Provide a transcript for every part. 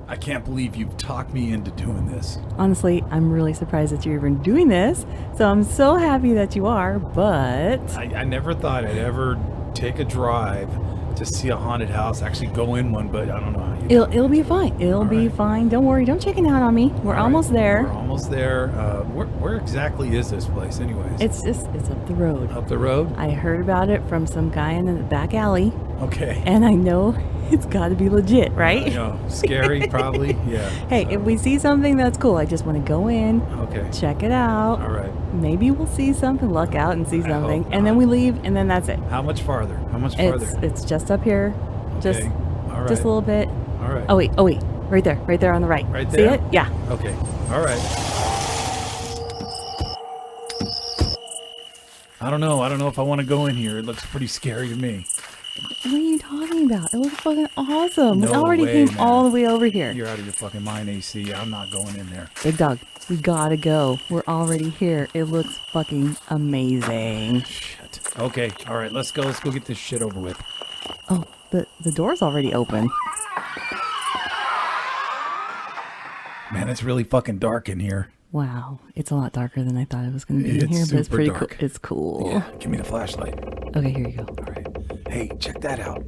I can't believe you've talked me into doing this. Honestly, I'm really surprised that you're even doing this. So I'm so happy that you are, but... I never thought I'd ever take a drive to see a haunted house, actually go in one, but I don't know how you do it. It'll be fine. It'll be fine. Don't worry. Don't chicken out on me. We're almost there. We're almost there. Where exactly is this place anyways? It's up the road. Up the road? I heard about it from some guy in the back alley. Okay. And I know it's got to be legit, right? Scary probably. Yeah. Hey, if we see something that's cool, I just want to go in, check it out. All right. Maybe we'll see something, luck out and see something, and then we leave, and then that's it. How much farther? It's just up here, just All right. just a little bit. All right. Oh wait, right there on the right. Right there? See it? Yeah. Okay. All right. I don't know if I want to go in here. It looks pretty scary to me. What are you talking about? It looks fucking awesome. No we already way, came all the way over here. You're out of your fucking mind, AC. I'm not going in there. Big Dog, we gotta go. We're already here. It looks fucking amazing. Shit. Okay. All right. Let's go. Let's go get this shit over with. Oh, the door's already open. Man, it's really fucking dark in here. Wow, it's a lot darker than I thought it was going to be in here, but it's pretty cool. It's cool. Yeah, give me the flashlight. Okay, here you go. All right. Hey, check that out.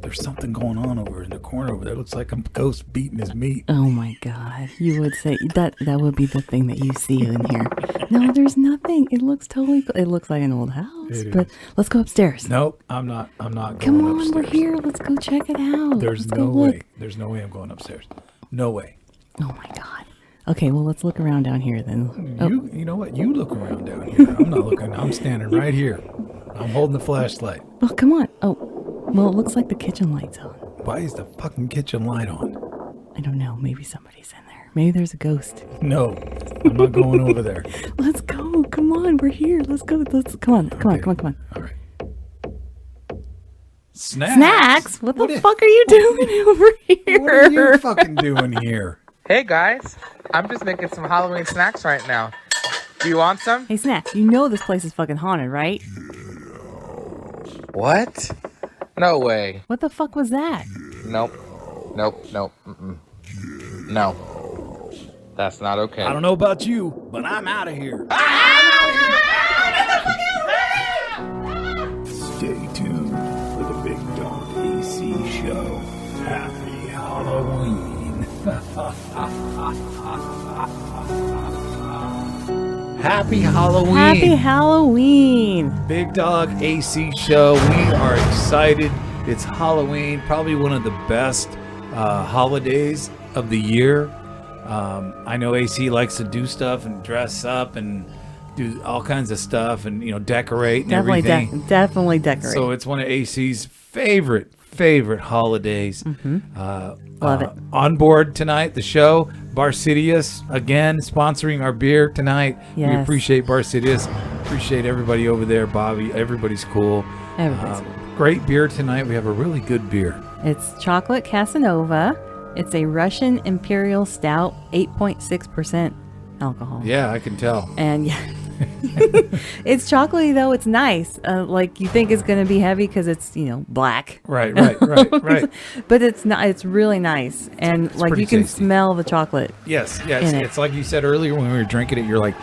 There's something going on over in the corner over there. Looks like a ghost beating his meat. Oh my God, you would say that would be the thing that you see in here. No, there's nothing. It looks totally cool. It looks like an old house, but let's go upstairs. Nope, I'm not going upstairs. Come on, we're here. Let's go check it out. There's no way. There's no way I'm going upstairs. No way. Oh my God. Okay, well, let's look around down here then. You know what? You look around down here. I'm not looking. I'm standing right here. I'm holding the flashlight. Well, come on. Oh, well, it looks like the kitchen light's on. Why is the fucking kitchen light on? I don't know. Maybe somebody's in there. Maybe there's a ghost. No, I'm not going over there. Let's go. Come on, we're here. Let's go. Come on. All right. Snacks? What the fuck are you doing over here? What are you fucking doing here? Hey guys, I'm just making some Halloween snacks right now. Do you want some? Hey Snacks, you know this place is fucking haunted, right? What? No way. What the fuck was that? Nope. Mm-mm. No. That's not okay. I don't know about you, but I'm out of here. Stay tuned for the Big Dog AC show. Happy Halloween. Happy Halloween. Happy Halloween. Big Dog AC show. We are excited. It's Halloween, probably one of the best holidays of the year. I know AC likes to do stuff and dress up and do all kinds of stuff and decorate and everything. Definitely decorate. So it's one of AC's favorite holidays. Love it. On board tonight, the show, Barsideous, again, sponsoring our beer tonight. Yes. We appreciate Barsideous. Appreciate everybody over there, Bobby. Everybody's cool. Everybody's cool. Great beer tonight. We have a really good beer. It's chocolate Casanova. It's a Russian Imperial Stout, 8.6% alcohol. Yeah, I can tell. And yeah. It's chocolatey though. It's nice. Like you think it's going to be heavy because it's black. Right. But it's not. It's really nice, and it's like you can tasty. smell the chocolate. Yes. It's like you said earlier when we were drinking it. You're like,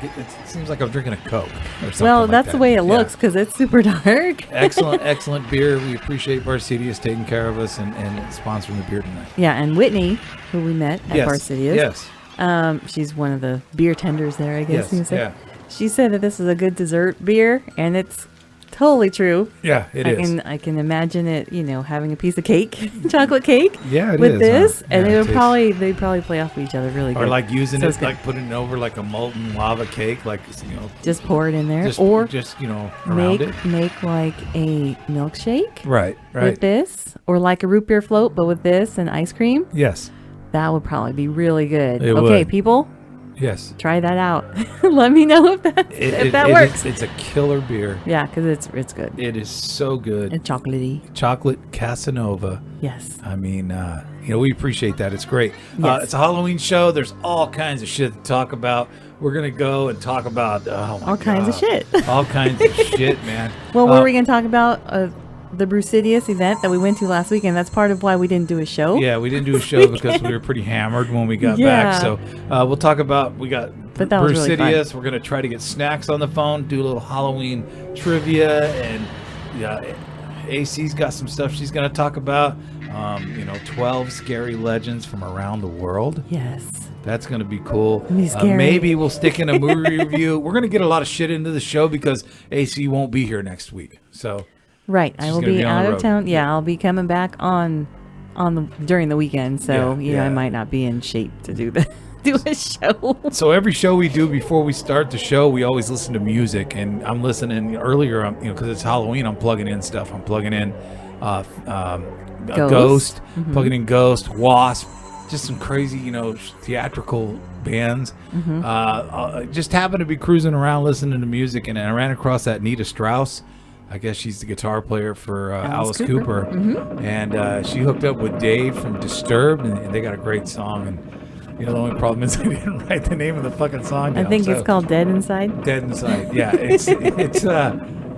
it seems like I'm drinking a Coke or something. Well, like that's that. the way it looks because it's super dark. Excellent beer. We appreciate Barsideous taking care of us and sponsoring the beer tonight. Yeah, and Whitney, who we met at Barsideous. Yes. She's one of the beer tenders there, I guess. Yes. Yeah. She said that this is a good dessert beer, and it's totally true. Yeah, it is. I can imagine it, having a piece of cake, chocolate cake. Yeah, it with is, this, huh? and Yeah, they probably play off of each other really good. Or like using it, good. like putting it over like a molten lava cake, like just pour it in there, just make it. Make like a milkshake. Right. With this, or like a root beer float, but with this and ice cream. Yes. That would probably be really good. It okay, would. People. Yes. Try that out. Let me know if that works. It's a killer beer. Yeah, because it's good. It is so good. It's chocolatey. Chocolate Casanova. Yes. I mean, we appreciate that. It's great. Yes. It's a Halloween show. There's all kinds of shit to talk about. We're going to go and talk about all kinds of shit. All kinds of shit, man. Well, what are we going to talk about? the Barsideous event that we went to last weekend. That's part of why we didn't do a show. Yeah, we didn't do a show because we were pretty hammered when we got back. So we'll talk about, we got Barsideous. Really we're going to try to get Snacks on the phone, do a little Halloween trivia, and AC's got some stuff she's going to talk about. 12 scary legends from around the world. Yes. That's going to be cool. Scary. Maybe we'll stick in a movie review. We're going to get a lot of shit into the show because AC won't be here next week. So right, I will be out of town. Yeah, I'll be coming back during the weekend. So I might not be in shape to do a show. So every show we do before we start the show, we always listen to music, and I'm listening earlier. Because it's Halloween, I'm plugging in stuff. I'm plugging in Ghost, plugging in Ghost, Wasp. Just some crazy, theatrical bands. Just happened to be cruising around listening to music, and I ran across that Nita Strauss. I guess she's the guitar player for Alice Cooper. And she hooked up with Dave from Disturbed, and they got a great song. And the only problem is I didn't write the name of the fucking song down. I think it's called Dead Inside. Dead Inside. Yeah,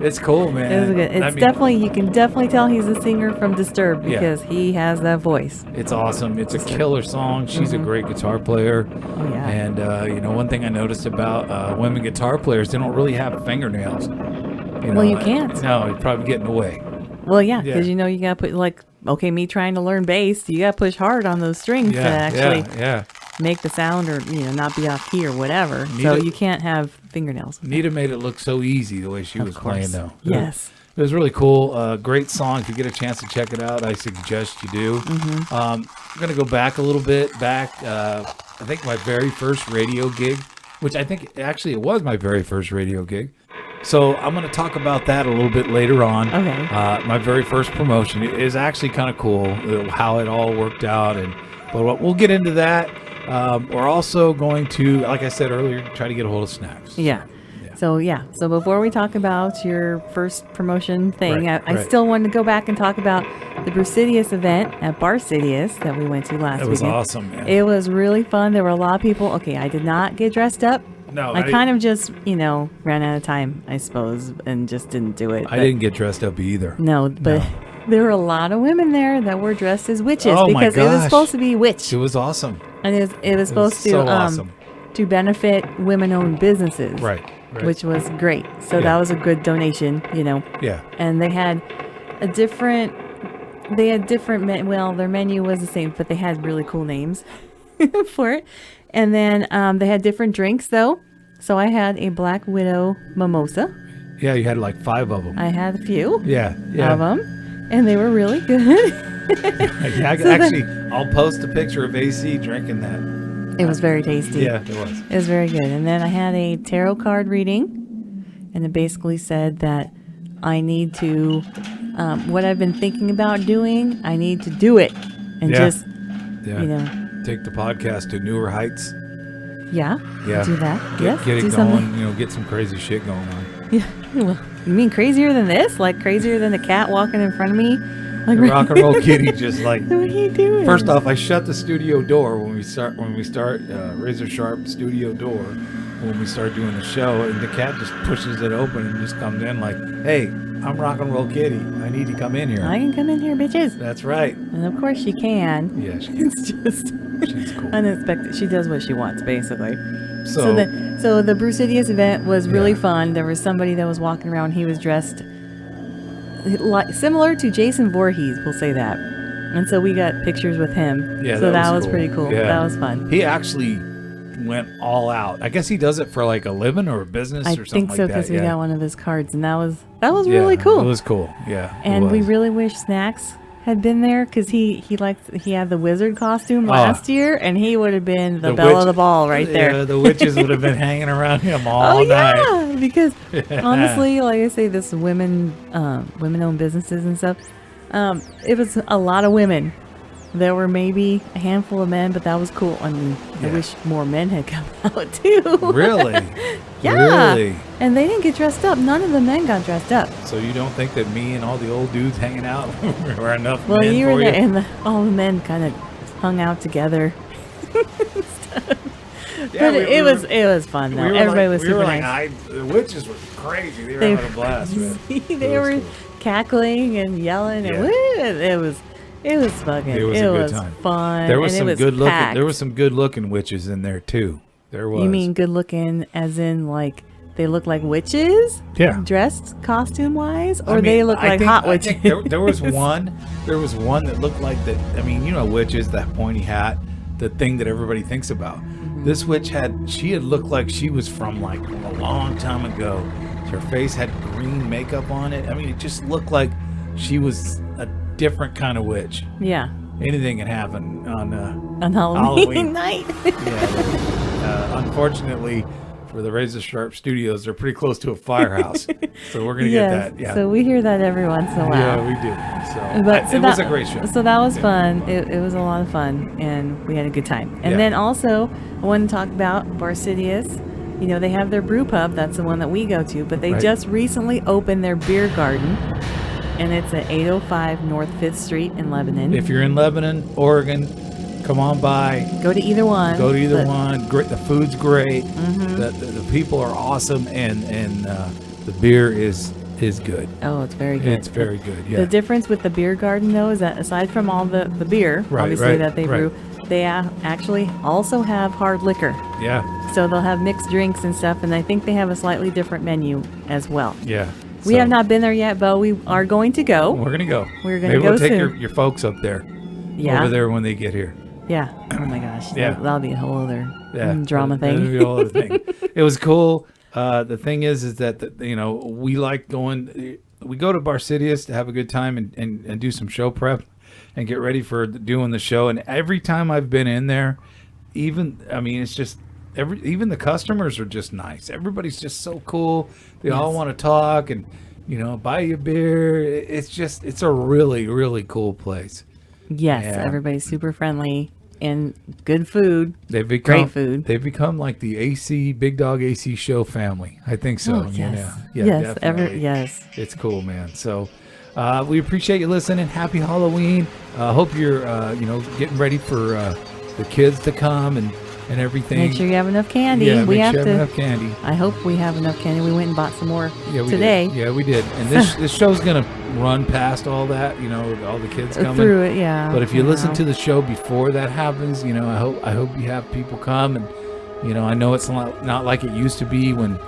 it's cool, man. It's good. It's definitely, you can definitely tell he's a singer from Disturbed because he has that voice. It's awesome. It's a killer song. She's a great guitar player. Oh yeah. And one thing I noticed about women guitar players, they don't really have fingernails. You can't. No, you'd probably get in the way. Well, yeah, because you got to put me trying to learn bass, you got to push hard on those strings to actually make the sound or not be off key or whatever. So you can't have fingernails. Nita made it look so easy the way she was playing, though. Yes. It was really cool. Great song. If you get a chance to check it out, I suggest you do. I'm going to go back a little bit. I think my very first radio gig, which I think actually it was my very first radio gig. So I'm going to talk about that a little bit later on. Okay. My very first promotion is actually kind of cool, how it all worked out. But we'll get into that. We're also going to, like I said earlier, try to get a hold of Snacks. Yeah. So before we talk about your first promotion thing, I still wanted to go back and talk about the Barsideous event at Barsideous that we went to last weekend. It was awesome, man. It was really fun. There were a lot of people. Okay, I did not get dressed up. No, I kind of just, ran out of time, I suppose, and just didn't do it. I didn't get dressed up either. No, but there were a lot of women there that were dressed as witches because it was supposed to be witch. It was awesome. And it was supposed to benefit women-owned businesses. Right. Which was great. So that was a good donation, Yeah. And they had their menu was the same, but they had really cool names for it. And then they had different drinks, though. So I had a Black Widow mimosa. Yeah, you had like 5 of them. I had a few of them, and they were really good. I'll post a picture of AC drinking that. It was very tasty. Yeah, it was. It was very good. And then I had a tarot card reading, and it basically said that I need to, what I've been thinking about doing, I need to do it. And take the podcast to newer heights. Yeah. Do that. Get it going. Something. Get some crazy shit going on. Yeah. Well, you mean crazier than this? Like crazier than the cat walking in front of me? Like the rock and roll kitty just like. What are you doing? First off, I shut the studio door when we start razor sharp studio door when we start doing the show, and the cat just pushes it open and just comes in like, "Hey, I'm rock and roll kitty. I need to come in here." I can come in here, bitches. That's right. And of course she can. Yeah, she can. It's just she's cool. Unexpected. She does what she wants, basically. So the Barsideous event was really fun. There was somebody that was walking around. He was dressed similar to Jason Voorhees, we'll say that. And so we got pictures with him. Yeah, so that was cool. pretty cool. Yeah. That was fun. He actually went all out. I guess he does it for like a living or a business or something like that. I think so, because we got one of his cards, and that was really cool. It was cool. Yeah. And we really wish Snacks had been there, because he had the wizard costume last year, and he would have been the belle of the ball right there. Yeah, the witches would have been hanging around him all night. Yeah, because honestly, like I say, this women-owned businesses and stuff, it was a lot of women. There were maybe a handful of men, but that was cool. I mean, I wish more men had come out too. Really? Yeah. Really? And they didn't get dressed up. None of the men got dressed up. So you don't think that me and all the old dudes hanging out were enough men for you? Well, you were there, and all the men kind of hung out together. Yeah, but it was fun though. Everybody was super nice. The witches were crazy. They were having a blast. Man. They were cackling and yelling and woo, it was fucking. It was a good time. Fun. There was and some it was good looking. packed. There was some good looking witches in there too. There was. You mean good looking as in like they look like witches? Yeah. Dressed costume wise, or I mean, they look I like think- hot I witches? think there was one. There was one that looked like that. I mean, you know, witches, that pointy hat, the thing that everybody thinks about. This witch had looked like she was from like a long time ago. Her face had green makeup on it. I mean, it just looked like she was a different kind of witch. Yeah. Anything can happen on On Halloween night. unfortunately, for the Razor Sharp Studios, they're pretty close to a firehouse, so we're gonna Yes. get that. Yeah, So we hear that every once in a while. yeah, we do. So, But it was a great show. So that was fun. It was a lot of fun, and we had a good time. And Yeah. then also, I want to talk about Barsideous. You know, they have their brew pub. That's the one that we go to. But they Right. just recently opened their beer garden, and it's at 805 North 5th Street in Lebanon. If you're in Lebanon, Oregon, come on by. Go to either one. Go to either but- one. Great, the food's great. The people are awesome, and the beer is good. Oh, it's very good. It's very good. Yeah. The difference with the beer garden, though, is that aside from all the beer, Right, obviously, right, that they right. brew, they actually also have hard liquor. Yeah. So they'll have mixed drinks and stuff, and I think they have a slightly different menu as well. Yeah. We So, have not been there yet, but we are going to go. We're gonna go. We're gonna Maybe go we'll take soon. your folks up there. Yeah. Over there when they get here. Yeah. Oh my gosh. Yeah. That'll be a whole other Yeah. drama That'll thing. be a whole other thing. It was cool. The thing is that you know, we like going. We go to Barsideous to have a good time and do some show prep and get ready for doing the show. And every time I've been in there, it's just even the customers are just nice. Everybody's just so cool. They all Yes. want to talk and buy you beer. It's a really, really cool place. Yes. Yeah. Everybody's super friendly and good food. They've become Great food. They've become like the Bigdog AC show family. I think so. Oh, yes. Yeah, Yes. definitely. Yes. It's cool, man. So we appreciate you listening. Happy Halloween. Hope you're getting ready for the kids to come and everything. Make sure you have enough candy. Yeah, we make have sure you to. have enough candy. I hope we have enough candy. We went and bought some more Yeah, we today. Did. Yeah, we did. And this show's gonna run past all that. All the kids coming Through it, yeah. But if you listen know. to the show before that happens, I hope you have people come, and I know it's not like it used to be when,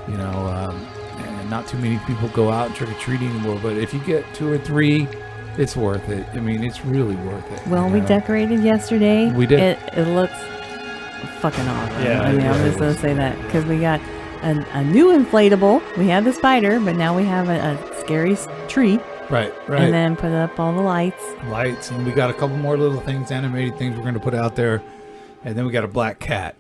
and not too many people go out and trick or treating anymore. But if you get 2 or 3, it's worth it. I mean, it's really worth it. Well, we decorated yesterday. We did. It looks fucking awesome. Yeah, I'm yeah, just it gonna was. say that because we got a new inflatable. We had the spider, but now we have a scary tree, Right. and then put up all the lights. Lights, and we got a couple more little things, animated things we're going to put out there, and then we got a black cat.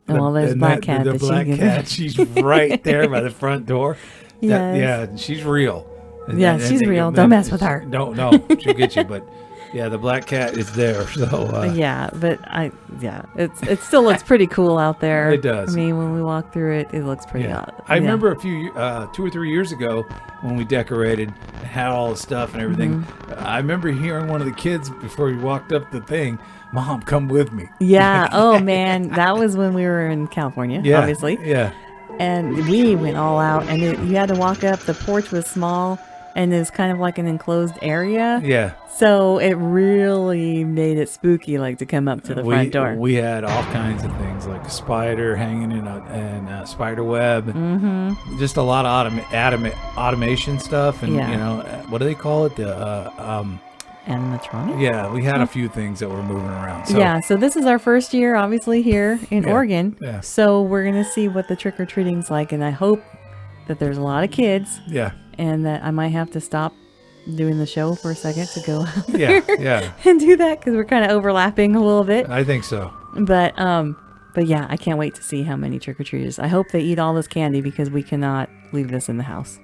Well, there's And black cat The that she black can- cat, she's right there by the front door. Yes. Yeah, she's real. Yeah, she's real. Don't mess with her. No, she'll get you. But yeah, the black cat is there. So Yeah, but it still looks pretty cool out there. It does. I mean, when we walk through it, it looks pretty. yeah. I remember a few 2 or 3 years ago when we decorated and had all the stuff and everything. Mm-hmm. I remember hearing one of the kids before we walked up the thing, "Mom, come with me." Yeah. Oh man, that was when we were in California. Yeah, Obviously. Yeah. And we went all out, and you had to walk up. The porch was small, and it was kind of like an enclosed area. Yeah. So it really made it spooky, like to come up to the front door. We had all kinds of things like a spider hanging in a spider web, Mm-hmm. just a lot of automation stuff, and Yeah. what do they call it? Animatronic? Yeah, we had a few things that were moving around. So, Yeah, so this is our first year, obviously, here in Yeah, Oregon. yeah. So we're going to see what the trick-or-treating's like, and I hope that there's a lot of kids, yeah, and that I might have to stop doing the show for a second to go out yeah, there yeah. and do that, because we're kind of overlapping a little bit. I think so. But yeah, I can't wait to see how many trick-or-treaters. I hope they eat all this candy, because we cannot leave this in the house.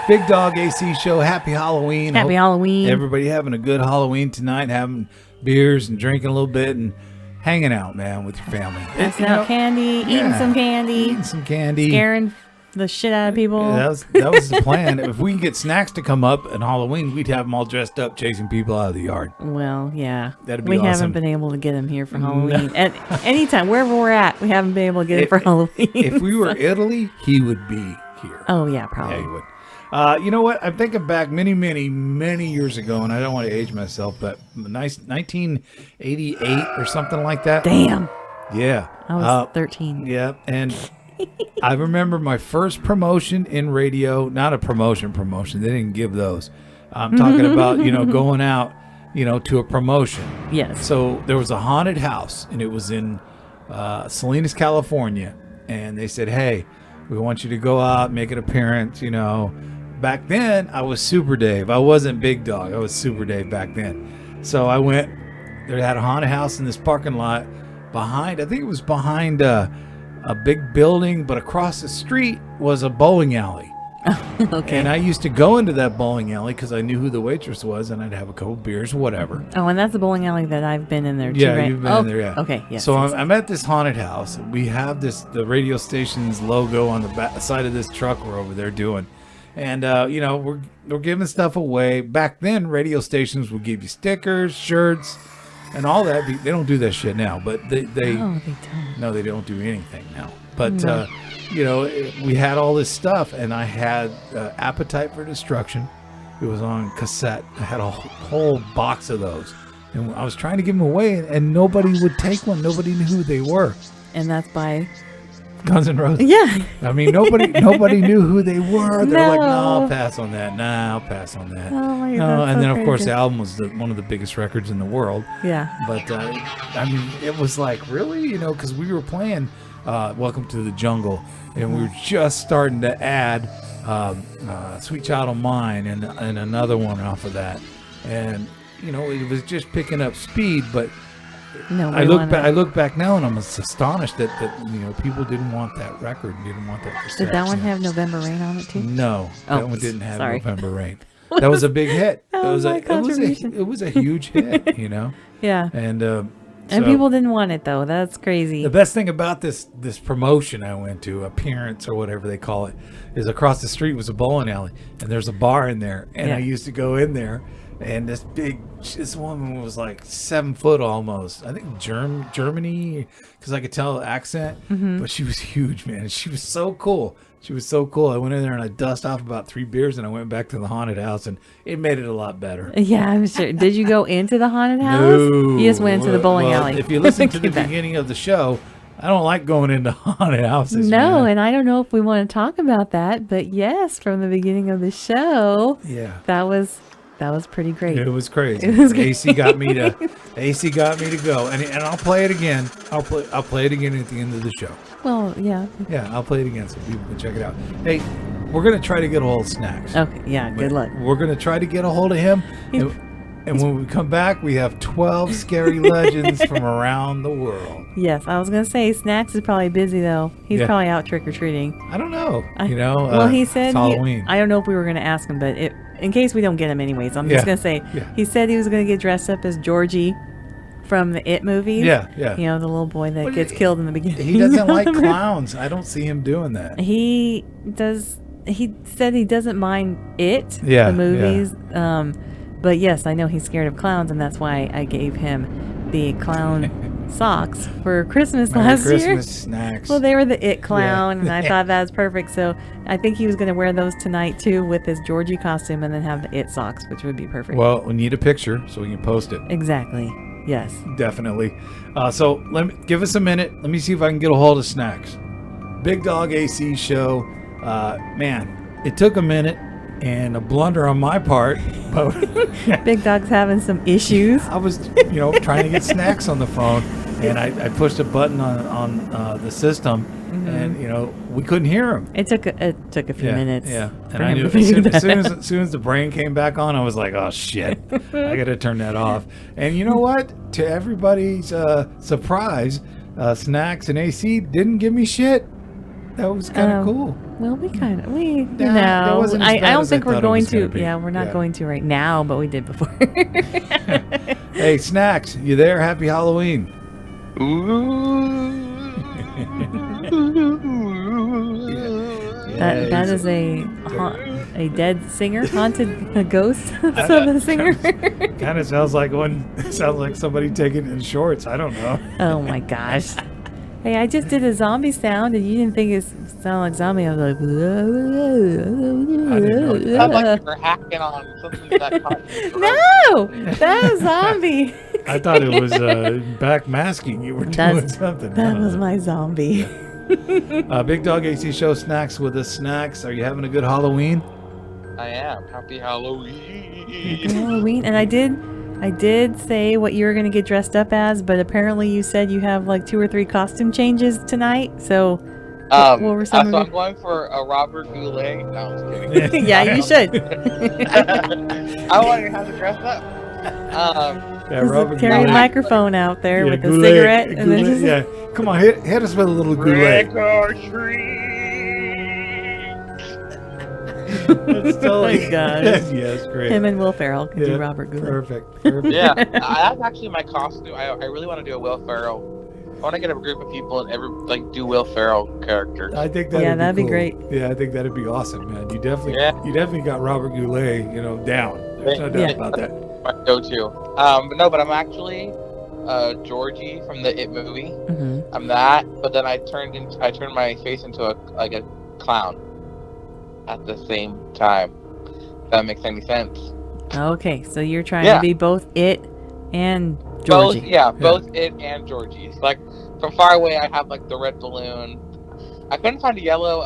Bigdog AC show. Happy Halloween. Happy Hope Halloween. Everybody having a good Halloween tonight, having beers and drinking a little bit and hanging out, man, with your family. Passing out candy, eating yeah. some candy, Eating some candy. scaring the shit out of people. Yeah, that was the plan. If we can get snacks to come up on Halloween, we'd have them all dressed up, chasing people out of the yard. Well, yeah. That'd be we awesome. haven't been able to get them here for Halloween. At any time, wherever we're at, we haven't been able to get it for Halloween. If we were Italy, he would be here. Oh, yeah, Yeah, probably. he would. You know what? I'm thinking back many years ago, and I don't want to age myself, but nice 1988 or something like that. Damn. Yeah. I was 13. Yeah, and I remember my first promotion in radio. Not a promotion. They didn't give those. I'm talking about, going out, to a promotion. Yes. So there was a haunted house, and it was in Salinas, California. And they said, hey, we want you to go out, make an appearance, Back then, I was Super Dave. I wasn't Big Dog. I was Super Dave back then. So I went. They had a haunted house in this parking lot behind. I think it was behind a big building, but across the street was a bowling alley. Okay. And I used to go into that bowling alley because I knew who the waitress was, and I'd have a couple beers or whatever. Oh, and that's the bowling alley that I've been in there too, Yeah, right? you've been in there, yeah. Okay, yes. So yes. I'm at this haunted house. We have the radio station's logo on the back side of this truck we're over there doing. And, we're giving stuff away. Back then, radio stations would give you stickers, shirts, and all that. They don't do that shit now, but they Oh, they don't. no, they don't do anything now. But, we had all this stuff, and I had Appetite for Destruction. It was on cassette. I had a whole box of those. And I was trying to give them away, and nobody would take one. Nobody knew who they were. And that's by... Guns N' Roses. Yeah. I mean, nobody knew who they were. They're like, no, No. I'll pass on that. Nah, I'll pass on that. Oh, my No, God. and then, that's of course, so the album was one of the biggest records in the world. Yeah. But, I mean, it was like, really? Because we were playing Welcome to the Jungle, and we were just starting to add Sweet Child of Mine and another one off of that. And, it was just picking up speed, but No, I look back now, and I'm astonished that people didn't want that record, didn't want that cassette. Did that one have November Rain on it too? No, Oh, that one didn't have sorry. November Rain. That was a big hit. That was my contribution. It was a huge hit, Yeah. And And people didn't want it though. That's crazy. The best thing about this promotion I went to, appearance or whatever they call it, is across the street was a bowling alley, and there's a bar in there, and Yeah. I used to go in there, and this woman was like 7 foot almost. I think Germany, because I could tell the accent, but she was huge, man. She was so cool. I went in there and I dusted off about 3 beers, and I went back to the haunted house, and it made it a lot better. Yeah, I'm sure. Did you go into the haunted house? No. You just went into the bowling Well, alley. If you listen to the Came back. beginning of the show, I don't like going into haunted houses. No, man. and I don't know if we want to talk about that, but yes, from the beginning of the show, Yeah. that was pretty great. It was crazy. It was great. AC got me to go, and I'll play it again. I'll play it again at the end of the show. Well, yeah. Yeah, I'll play it again so people can check it out. Hey, we're gonna try to get a hold of Snacks. Okay, yeah, good luck. We're gonna try to get a hold of him, and when we come back, we have 12 scary legends from around the world. Yes, I was going to say Snacks is probably busy though. He's Yeah. probably out trick-or-treating. I don't know. Well, he said it's Halloween. I don't know if we were going to ask him, but in case we don't get him anyways, I'm just Yeah. going to say Yeah. he said he was going to get dressed up as Georgie from the It movies. Yeah. The little boy that But gets killed in the beginning. He doesn't like clowns. I don't see him doing that. He does. He said he doesn't mind it. Yeah, The movies. But yes, I know he's scared of clowns, and that's why I gave him the clown socks for Christmas Merry last year. Christmas Snacks. Well, they were the It clown, Yeah. and I thought that was perfect. So I think he was going to wear those tonight too, with his Georgie costume, and then have the It socks, which would be perfect. Well, we need a picture so we can post it. Exactly. Yes. Definitely. So give us a minute. Let me see if I can get a hold of Snacks. Big Dog AC show. Man, it took a minute and a blunder on my part, but Big Dog's having some issues. I was, trying to get Snacks on the phone, and I pushed a button on the system, and we couldn't hear him. It took a few minutes. Yeah, for and I him knew to figure that out. as soon as the brain came back on, I was like, "Oh shit, I got to turn that off." And you know what? To everybody's surprise, Snacks and AC didn't give me shit. That was kind of cool. Well, that wasn't as I bad don't as I think we're thought it going was gonna to. be. Yeah, we're not Yeah. going to right now, but we did before. Hey, Snacks, you there? Happy Halloween. That is a dead singer, haunted ghost. So the singer. Kind of sounds like somebody taking it in shorts. I don't know. Oh my gosh. Hey, I just did a zombie sound, and you didn't think it sounded like zombie. I was like, I didn't know Sounds like you were hacking on something that caught in your throat. no, that was zombie. I thought it was back masking. You were doing something. That was my zombie. Big Dog AC Show Snacks with us. Snacks, are you having a good Halloween? I am. Happy Halloween. Halloween, and I did say what you were going to get dressed up as, but apparently you said you have like 2 or 3 costume changes tonight. So, what were some? So I'm going for a Robert Goulet. No, I'm just kidding. Yeah, you should. I want to have to dress up. Yeah, Robert Carry a Goulet. microphone out there Yeah, with a Goulet, cigarette, and then Goulet, just yeah. Come on, hit us with a little Goulet. Trick or treat. That's totally, Oh my gosh. yes, great. him and Will Ferrell could Yeah, do Robert Goulet. Perfect. Yeah, that's actually my costume. I really want to do a Will Ferrell. I want to get a group of people and do Will Ferrell characters. I think that'd be cool. great. Yeah, I think that'd be awesome, man. You definitely got Robert Goulet, down. There's no doubt about that. My go-to. But I'm actually Georgie from the It movie. Mm-hmm. I'm that, but then I turned my face into a clown at the same time. If that makes any sense. Okay, so you're trying to be both it and Both, Georgie. both It and Georgie. It's like from far away, I have like the red balloon. I couldn't find a yellow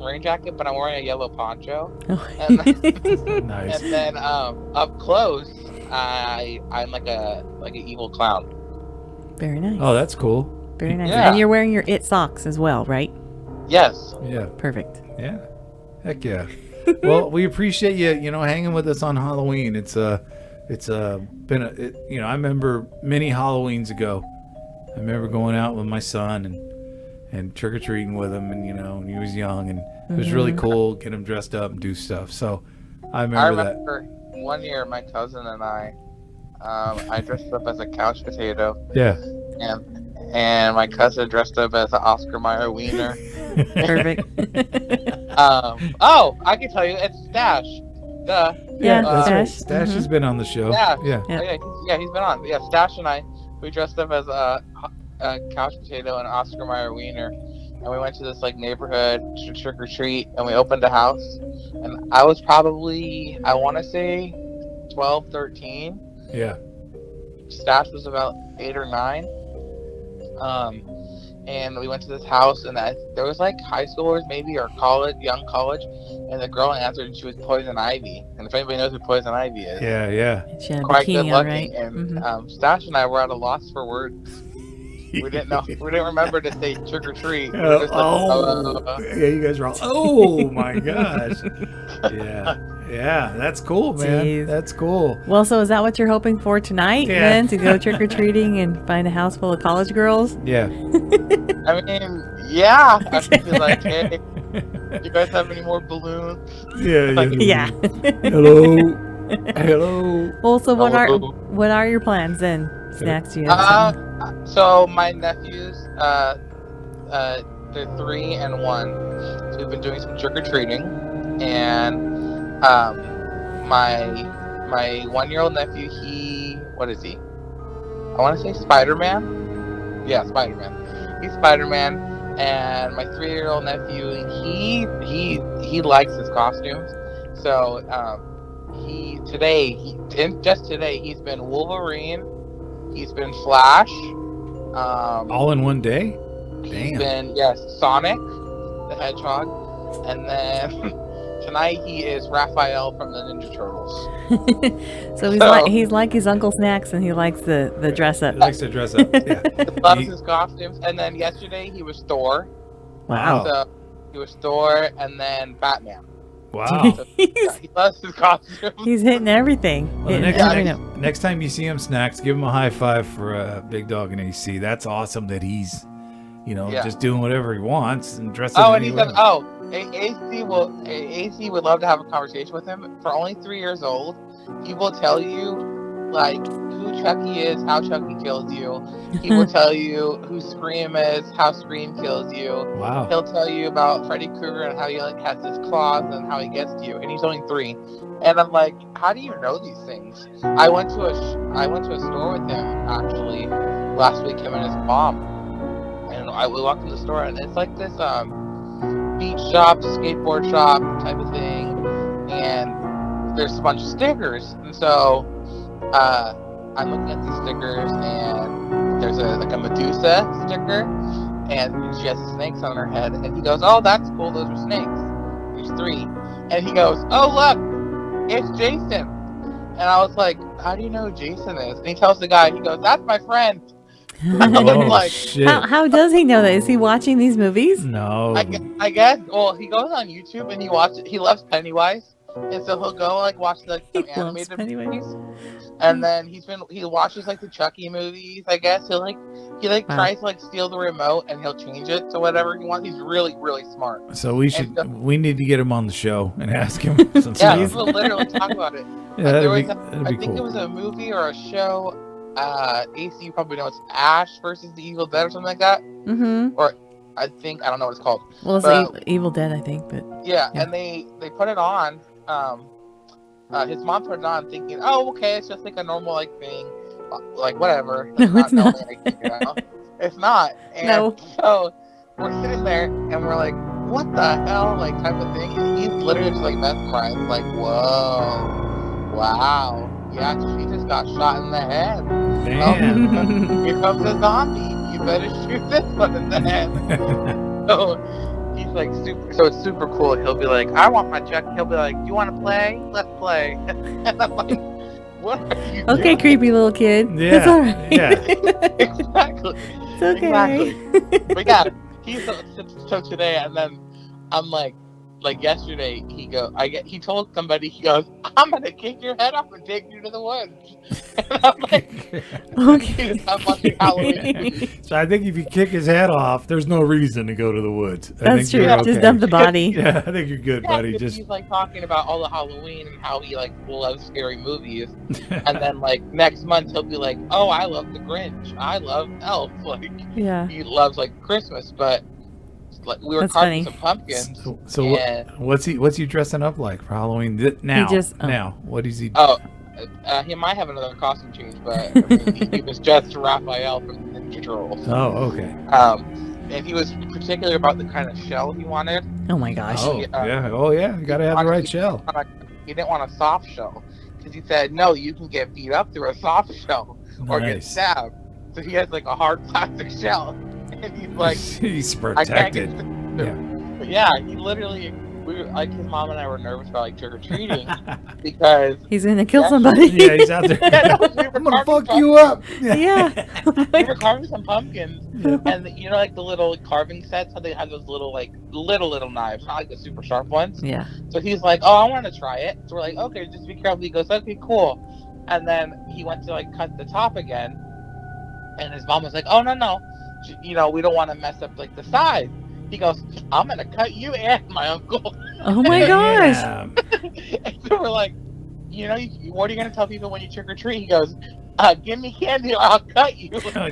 rain jacket, but I'm wearing a yellow poncho. Nice. And then up close, I'm like an evil clown. Very nice. Oh, that's cool. Very nice. Yeah. And you're wearing your it socks as well, right? Yes. Yeah. Perfect. Yeah. Heck yeah. Well, we appreciate you, hanging with us on Halloween. It's been I remember many Halloweens ago. I remember going out with my son and trick or treating with him, and when he was young, and it was really cool. Get him dressed up and do stuff. So I remember one year my cousin and I dressed up as a couch potato. Yeah. And my cousin dressed up as an Oscar Mayer wiener. Perfect. I can tell you, it's Stash. Duh. Yeah, That's Stash. right. Stash has been on the show. Yeah. Yeah. He's been on. Yeah, Stash and I, we dressed up as a couch potato and an Oscar Mayer wiener, and we went to this neighborhood trick or treat, and we opened a house, and I was probably, I want to say 12, 13. Yeah. Stash was about 8 or 9. And we went to this house, and there was high schoolers maybe, or young college, and the girl answered, and she was Poison Ivy. And if anybody knows who Poison Ivy is, Yeah. She had a quite good bikini on, looking. right? And Stash and I were at a loss for words. We didn't know. We didn't remember to say trick or treat. We were just Yeah, you guys are all. Oh my gosh. Yeah, that's cool, man. Jeez. That's cool. Well, so is that what you're hoping for tonight, then, to go trick or treating and find a house full of college girls? Yeah. I mean, yeah. I could be like, hey, do you guys have any more balloons? Yeah. Hello. Well, so what Hello. are your plans then? Snacks, do you have something? So my nephews, they're 3 and 1. So we've been doing some trick or treating, and my 1-year-old nephew, what is he? I want to say Spider-Man. Yeah, Spider-Man. He's Spider-Man, and my 3-year-old nephew, he likes his costumes. So just today he's been Wolverine. He's been Flash. All in one day? He's Damn. been Sonic the Hedgehog, and then tonight he is Raphael from the Ninja Turtles. So he's like his Uncle Snacks, and he likes the dress up. He likes to dress up. Yeah. He loves his costumes. And then yesterday he was Thor. Wow. So he was Thor, and then Batman. Wow. So, he loves his costumes. He's hitting everything. Well, the Hitting every note. next time you see him, Snacks, give him a high five for Big Dog and AC. That's awesome that he's, just doing whatever he wants and dressing. Oh, and he said, AC would love to have a conversation with him. For only 3 years old, he will tell you who Chucky is, how Chucky kills you. He will tell you who Scream is, how Scream kills you. Wow. He'll tell you about Freddy Krueger and how he has his claws and how he gets to you. And he's only 3. And I'm like, how do you know these things? I went to a store with him actually last week, him and his mom. and we walked in the store, and it's like this beach shop, skateboard shop type of thing, and there's a bunch of stickers, and so I'm looking at these stickers, and there's a Medusa sticker, and she has snakes on her head, and he goes, "Oh, that's cool, those are snakes." There's 3, and he goes, "Oh, look, it's Jason." And I was like, "How do you know who Jason is?" And he tells the guy, he goes, "That's my friend." Oh, like, shit. How does he know that? Is he watching these movies? No. I guess. Well, he goes on YouTube and he watches. He loves Pennywise, and so he'll go like watch like some He loves animated Pennywise. movies. And then he watches like the Chucky movies. I guess he Wow. tries to like steal the remote and he'll change it to whatever he wants. He's really really smart. So we need to get him on the show and ask him some Yeah, stuff. we'll literally talk about it. Yeah, There that'd was be I think cool. it was a movie or a show. AC, you probably know it's Ash versus the Evil Dead or something like that. Mm-hmm. Or I don't know what it's called. Well, it's But- Evil Dead, I think, but Yeah, Yeah. and they put it on. His mom put it on, thinking, "Oh, okay, it's just like a normal like thing, like whatever." No, it's not. It's not. And No. so we're sitting there and we're like, "What the hell?" Like type of thing. And he's literally just like mesmerized, like, "Whoa, wow, yeah, she just got shot in the head. Damn. Here comes a zombie. You better shoot this one in the head." So he's like super. So it's super cool. He'll be like, "I want my Chuck." He'll be like, "Do you want to play? Let's play." And I'm like, "What are you okay, doing?" creepy little kid. Yeah, It's all right. yeah. Exactly. It's okay. Exactly. But yeah, so today, and then I'm like yesterday, he told somebody, he goes, "I'm gonna kick your head off and take you to the woods." And I'm like, Okay. I'm watching Halloween. So I think if you kick his head off, there's no reason to go to the woods. I That's think true. you're Yeah. okay. Just dump the body. Yeah, I think you're good, Yeah, buddy. because Just he's like talking about all the Halloween and how he like loves scary movies, and then like next month he'll be like, "Oh, I love the Grinch. I love Elf." Like Yeah. he loves like Christmas, but like we were That's carving funny. some pumpkins. so and, what's he dressing up like for Halloween now? Now, what is he? he might have another costume change, but I mean, he was just Raphael from the Ninja Turtles. Oh, okay. And he was particular about the kind of shell he wanted. Oh my gosh. Oh, yeah. Oh, yeah. You got to have the right shell. He didn't want a soft shell because he said, "No, you can get beat up through a soft shell or get Nice. stabbed." So he has like a hard plastic shell, and he's like, He's "I can't protected. get." Yeah. But yeah, he literally. We were, like his mom and I were nervous about like trick or treating because He's gonna kill Yeah. somebody. Yeah, he's out there. Yeah, no, we were I'm gonna carving fuck you up. Yeah. we were carving some pumpkins, and you know, like the little carving sets, how they have those little like little knives, not like the super sharp ones. Yeah. So he's like, "Oh, I want to try it." So we're like, "Okay, just be careful." He goes, "Okay, cool." And then he went to like cut the top again, and his mom was like, "Oh no, you know, we don't want to mess up like the size." He goes, "I'm gonna cut you and my uncle." Oh my gosh. Yeah. And so we're like, "You know, what are you gonna tell people when you trick or treat?" He goes, "Give me candy or I'll cut you." Oh,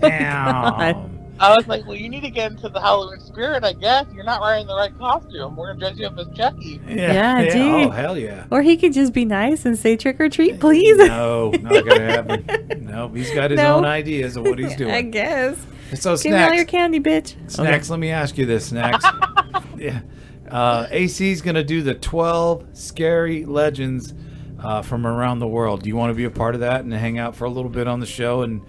damn. I was like, "Well, you need to get into the Halloween spirit, I guess. You're not wearing the right costume. We're gonna dress you up as Chucky." Yeah, Oh, dude. hell yeah. Or he could just be nice and say trick or treat, please. No, not gonna happen. No, he's got his No. own ideas of what he's I doing. guess. So Give me all your Snacks, candy, bitch. Snacks. Let me ask you this, Snacks. Yeah, AC's gonna do the 12 scary legends from around the world. Do you want to be a part of that and hang out for a little bit on the show and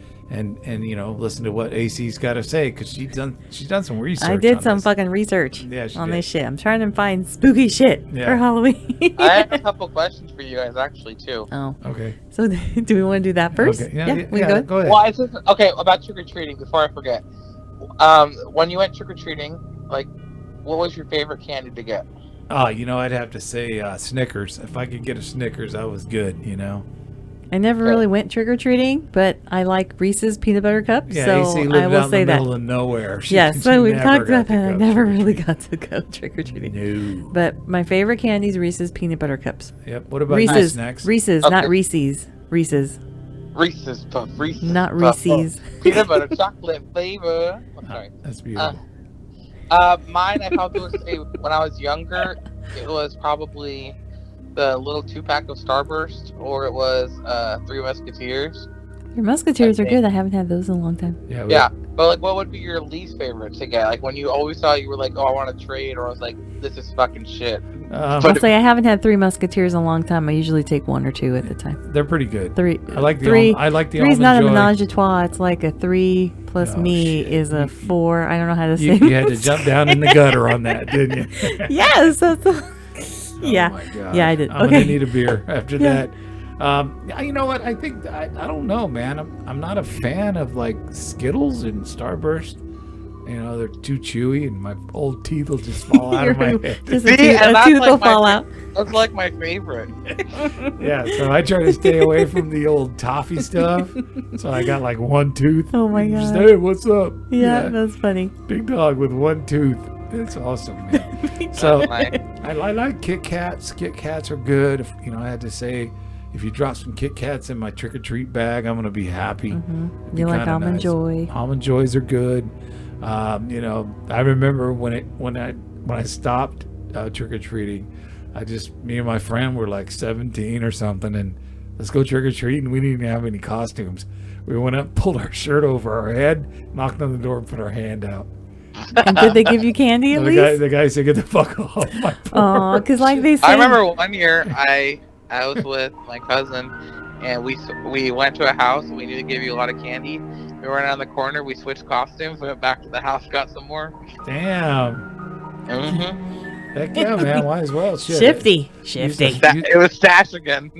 you know, listen to what AC's got to say, because she's done some research. I did on some this. fucking research Yeah, she on did. this shit. I'm trying to find spooky shit Yeah. for Halloween. I have a couple questions for you guys, actually, too. Oh, Okay. so do we want to do that first? Okay. Yeah, we good. Go ahead. Well, it's just, okay, about trick or treating. Before I forget, when you went trick or treating, like, what was your favorite candy to get? Oh, you know, I'd have to say Snickers. If I could get a Snickers, I was good. You know. I never really went trick or treating, but I like Reese's peanut butter cups, Yeah, so AC lived I will out in say the that. middle of nowhere. Yes, so we've never talked got about to that. I go never really trick-or-treating. got to go trick or treating. No. But my favorite candy is Reese's peanut butter cups. Yep. What about you, Reese's, Snacks? Reese's, Okay. not Reese's. Reese's, Reese's Puff. Reese's not Puff. Reese's. Peanut butter chocolate flavor. I'm sorry. That's beautiful. Mine, I probably would say when I was younger, it was probably the little 2-pack of Starburst, or it was 3 Musketeers. Your Musketeers are Okay. good. I haven't had those in a long time. Yeah, but like, what would be your least favorite to get? Like when you always saw, you were like, "Oh, I want to trade," or I was like, "This is fucking shit." I'll But say I haven't had 3 Musketeers in a long time. I usually take 1 or 2 at a time. They're pretty good. 3. I like the 3. I like the Three's almond not a joy. menage a trois. It's like a 3 plus Oh, me shit. is a 4. I don't know how to say You had to it. jump down in the gutter on that, didn't you? Yes, that's yeah. Oh my God. Yeah, I did. I'm Okay. gonna need a beer after Yeah. that. You know what? I think I don't know, man. I'm not a fan of like Skittles and Starburst. You know, they're too chewy, and my old teeth will just fall out of my head. Just See, a and that's tooth like will my fall out. that's like my favorite. Yeah, so I try to stay away from the old toffee stuff. So I got like 1 tooth. Oh my Just, God. hey, what's up? Yeah, that's funny. Big dog with 1 tooth. That's awesome, man. So Like, I like Kit Kats. Kit Kats are good. If, you know, I had to say, if you drop some Kit Kats in my trick or treat bag, I'm gonna be happy. It'd be You like kinda Almond nice. Joy. Almond Joys are good. You know, I remember when I stopped trick or treating, me and my friend were like 17 or something, and let's go trick or treating. We didn't even have any costumes. We went up, pulled our shirt over our head, knocked on the door, and put our hand out. And did they give you candy at least? The guy said, "Get the fuck off my porch." Oh, because like they say. I remember one year I was with my cousin, and we went to a house. And we knew to give you a lot of candy. We went around the corner. We switched costumes. We went back to the house, got some more. Damn. Mm-hmm. Heck yeah, man. Why as well? Shit. Shifty. Used Shifty. to- It was Stash again.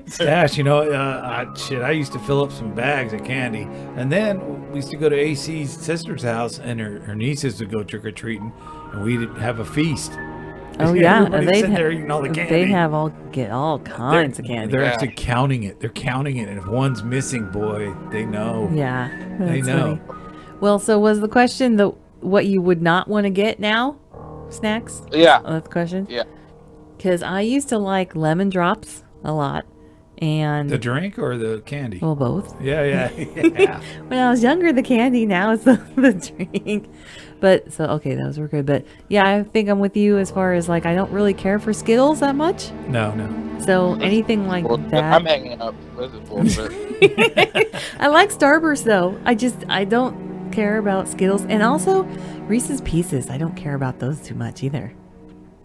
Stash, you know, I used to fill up some bags of candy, and then we used to go to AC's sister's house, and her nieces would go trick or treating, and we'd have a feast. Oh yeah, Everybody's they'd sitting ha- there eating all the candy. They have all kinds of candy. They're Yeah. actually counting it. They're counting it, and if one's missing, boy, they know. Yeah, They that's know. funny. Well, so was the question what you would not want to get now? Snacks? Yeah. Oh, that's the question? Yeah. Because I used to like lemon drops a lot. And, The drink or the candy? well, both. Yeah. When I was younger, the candy, now it's the drink. But, so, okay, those were good. But, yeah, I think I'm with you as far as, like, I don't really care for Skittles that much. No. So, anything like Well, that. I'm hanging up. This is bullshit. I like Starburst, though. I don't care about Skittles. And also, Reese's Pieces. I don't care about those too much either.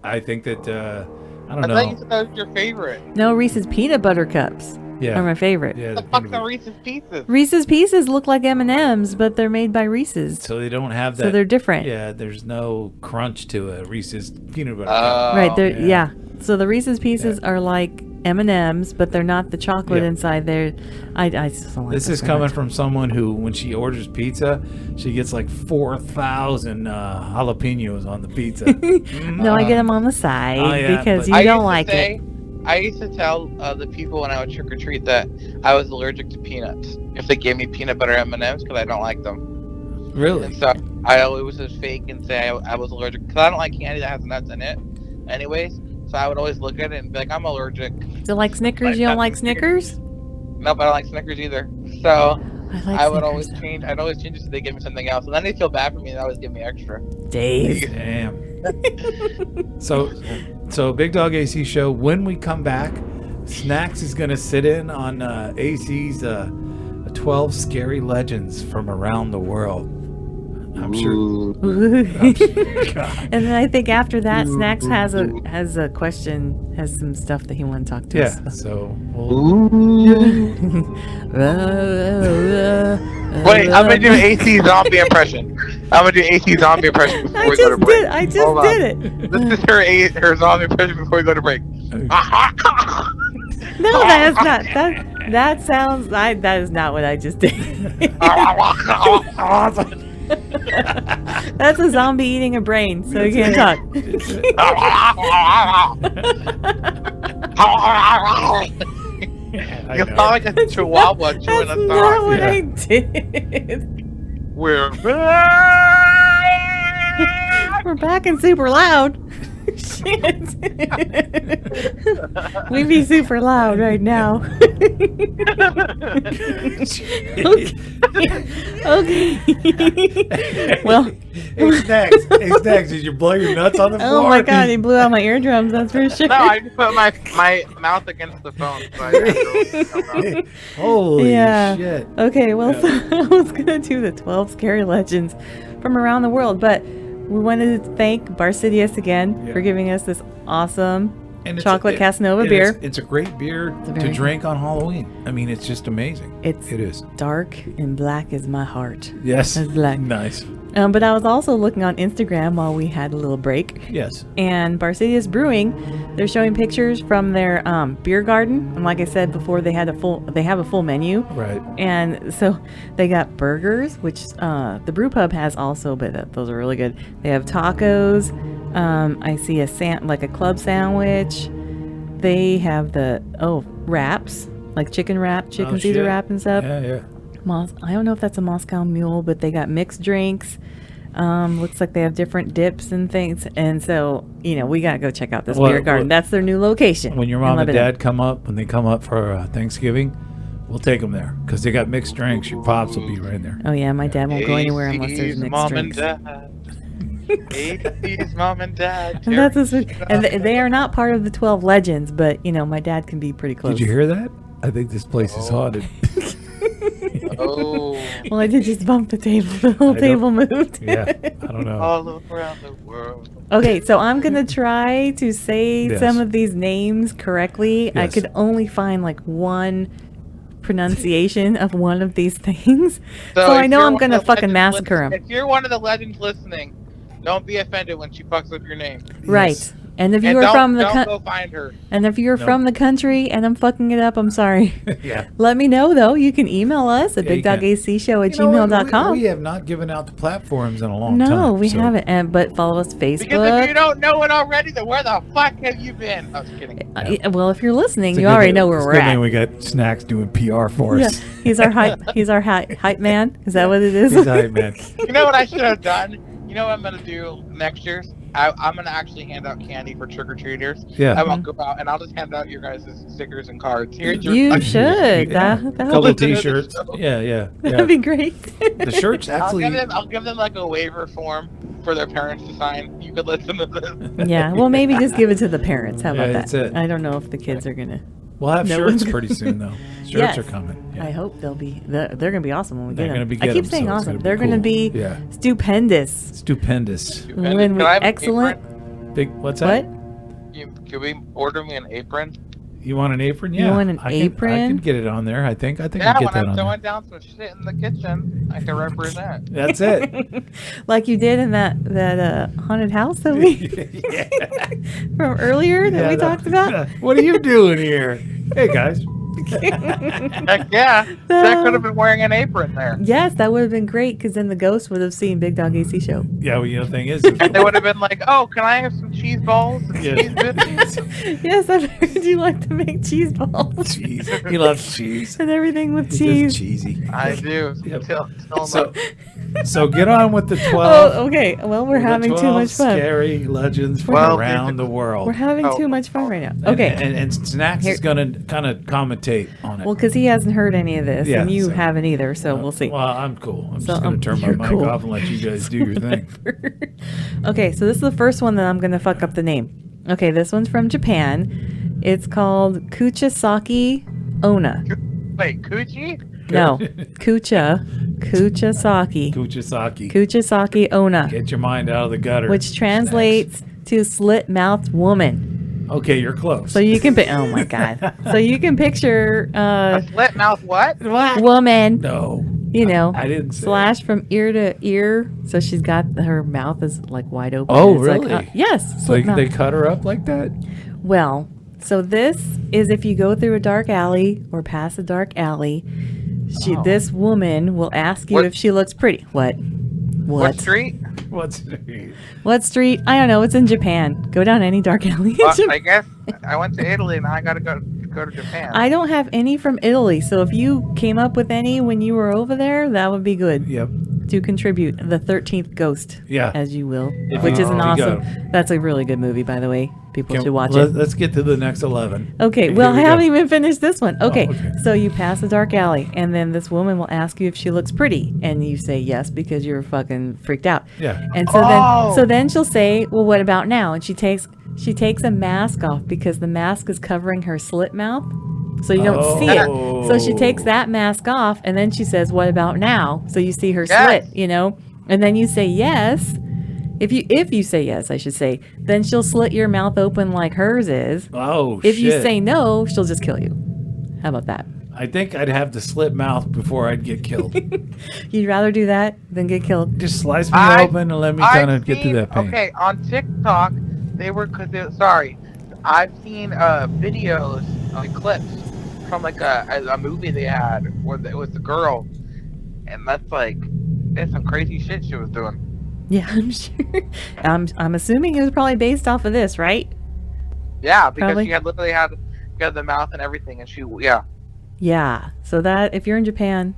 I think that I I don't thought you know. said that was your favorite. No, Reese's Peanut Butter Cups Yeah. are my favorite. Yeah. The the fuck's peanut a butter. Reese's Pieces? Reese's Pieces look like M&Ms, but they're made by Reese's. So they don't have that. So they're different. Yeah, there's no crunch to a Reese's peanut butter cup. Right, they're, yeah. yeah. So the Reese's Pieces are like M&Ms, but they're not the chocolate Yeah. inside there. I just don't like This those is very coming much. from someone who, when she orders pizza, she gets like 4,000 jalapenos on the pizza. No, I get them on the side Oh, yeah, because but- you don't like it. I used to tell the people when I would trick or treat that I was allergic to peanuts if they gave me peanut butter M&Ms because I don't like them. Really? And so I always just fake and say I was allergic because I don't like candy that has nuts in it. Anyways, so I would always look at it and be like, I'm allergic. So like Snickers, you don't like Snickers? No, but I don't like Snickers either. So I like I would Snickers, always though. change. I'd always change it so they give me something else, and then they feel bad for me and always give me extra. Dave. Damn. So Big Dog AC show. When we come back, Snacks is gonna sit in on AC's 12 scary legends from around the world. I'm sure. God. And then I think after that, Snacks has a question, has some stuff that he want to talk to Yeah. us. So we'll, Wait, I'm gonna do AC zombie impression. I'm gonna do AC zombie impression before I we go to just break. did. I just Hold on. did it. This is her zombie impression before we go to break. No, that is not. That sounds. That is not what I just did. That's a zombie eating a brain, so you can't talk. I You know. sound like a chihuahua chewing That's a not song. what Yeah. I did. We're We're back and super loud. Shit. We'd be super loud right now. Okay. Well, Hey, Snacks. Hey, Snacks, did you blow your nuts on the floor? oh my god, he blew out my eardrums, that's for sure. No, I just put my mouth against the phone. So I Holy Yeah. shit. Okay, well, so I was going to do the 12 scary legends from around the world, but we wanted to thank Barsideous again for giving us this awesome And chocolate Casanova beer. It's a great beer to very drink on Halloween. I mean, it's just amazing. It is. Dark and black as my heart. Yes. It's black. Nice. But I was also looking on Instagram while we had a little break. Yes. And Barsideous Brewing, they're showing pictures from their beer garden. And like I said before, they have a full menu. Right. And so they got burgers, which the brew pub has also, but those are really good. They have tacos. I see a club sandwich. They have wraps, like chicken wrap, chicken Caesar wrap and stuff. Yeah, yeah. I don't know if that's a Moscow Mule, but they got mixed drinks. Looks like they have different dips and things. And so, we got to go check out this beer garden. That's their new location. When your mom and dad come up for Thanksgiving, we'll take them there because they got mixed drinks. Your pops will be right there. Oh, yeah. My dad won't go anywhere unless there's mixed mom drinks. And dad. 80s mom and dad. And that's and they are not part of the 12 legends, but, my dad can be pretty close. Did you hear that? I think this place is haunted. Oh. Well, I did just bump the table. The whole table moved. Yeah, I don't know. All around the world. Okay, so I'm going to try to say Yes. some of these names correctly. I Yes. could only find like one pronunciation of one of these things. So I if know you're I'm one going of to the fucking legends massacre him. If you're one of the legends listening, don't be offended when she fucks up your name. Right. And if you And are don't, from the don't go find her. and if you're Nope. from the country and I'm fucking it up, I'm sorry. Yeah. Let me know though. You can email us at Yeah, you can. bigdogacshow@gmail.com. We have not given out the platforms in a long time. No, we so- haven't. But follow us Because if Facebook. you don't know it already, then where the fuck have you been? I was kidding. Well, if you're listening, It's a you good already thing- know where it's a we're good at. thing we got Snacks doing PR for Yeah, us. he's our hype man. Is that what it is? He's a hype man. You know what I should have done? You know what I'm gonna do next year? I'm gonna actually hand out candy for trick or treaters. Yeah. I won't go out and I'll just hand out your guys' stickers and cards. Here's You your should. Yeah. That Couple would T-shirts. Yeah. that'd be great. The shirts actually. I'll give them like a waiver form for their parents to sign. You could listen to this. Yeah. Well, maybe just give it to the parents. How about Yeah, that? that's it. I don't know if the kids are gonna. We'll have No shirts one's- pretty soon though. Shirts Yes. are coming. Yeah. I hope they'll be. They're gonna be awesome when we They're get gonna them. be I keep get 'em, saying so it's awesome. gonna be They're gonna cool. be Yeah. stupendous. Stupendous. When we Can I have an excellent. Big. What's What? that? Can we order me an apron? You want an apron? You Yeah. want an I apron? can get it on there. I think Yeah, I can when get that I'm on throwing there. down some shit in the kitchen, I can represent. That's it. Like you did in that haunted house that we from earlier that we talked about. What are you doing here? Hey guys. Heck yeah, that could have been wearing an apron there. Yes, that would have been great because then the ghost would have seen Big Dog AC Show. Yeah, well, the thing is, And they would have been like, "Oh, can I have some cheese balls and Yeah. cheese bits?" Yes, I've heard you like to make cheese balls cheese. He loves cheese. and everything with He's cheese. cheesy. I do. Yep. Tell So, them. so get on with the 12. Oh, okay. Well, we're the having too 12 much fun. Scary legends from Well, around the world. We're having Oh. too much fun right now. Okay. And Snacks Here- is going to kind of commentate on it. Well, because he hasn't heard any of this, Yeah, and you so- haven't either, so we'll see. Well, I'm cool. I'm So, just going to turn my you're mic cool. off and let you guys do your thing. Okay, so this is the first one that I'm going to fuck up the name. Okay, this one's from Japan. It's called Kuchisaki Ona. Wait, Coochie? No, Kuchisaki. Kuchisaki. Kuchisaki Ona, Get your mind out of the gutter. which translates to slit-mouthed woman. Okay, you're close. So you can oh my god. So you can picture A slit mouth what? woman, No. you know, I didn't say slash from ear to ear. So she's got her mouth is like wide open. Oh, It's like, really? yes. So slit mouth. they cut her up like that? Well, so this is if you go through a dark alley or past a dark alley, Oh. this woman will ask you What- if she looks pretty. What? What street? What's What street? I don't know. It's in Japan. Go down any dark alley. in Japan. I guess I went to Italy and I gotta go to Japan. I don't have any from Italy, so if you came up with any when you were over there, that would be good. Yep. to contribute the 13th Ghost, Yeah. as you will, If which you- is an if you awesome. go. That's a really good movie, by the way. People should watch it. Let's get to the next 11. Okay, Here well, I we haven't go. even finished this one. Okay, okay. so you pass a dark alley, and then this woman will ask you if she looks pretty, and you say yes because you're fucking freaked out. Yeah. And Oh! so then she'll say, "Well, what about now?" And she takes a mask off because the mask is covering her slit mouth, so you don't see it. So she takes that mask off, and then she says, "What about now?" So you see her Yes. slit, you know, and then you say yes. If you say yes, I should say, then she'll slit your mouth open like hers is. Oh, If shit. you say no, she'll just kill you. How about that? I think I'd have the slit mouth before I'd get killed. You'd rather do that than get killed? Just slice me I've- open and let me I've kind of get through seen- that pain. Okay, on TikTok, I've seen videos, like clips from like a movie they had where it was the girl, and that's some crazy shit she was doing. Yeah, I'm sure. I'm assuming it was probably based off of this, right? Yeah, because Probably. she had literally had the mouth and everything, and Yeah. So that if you're in Japan,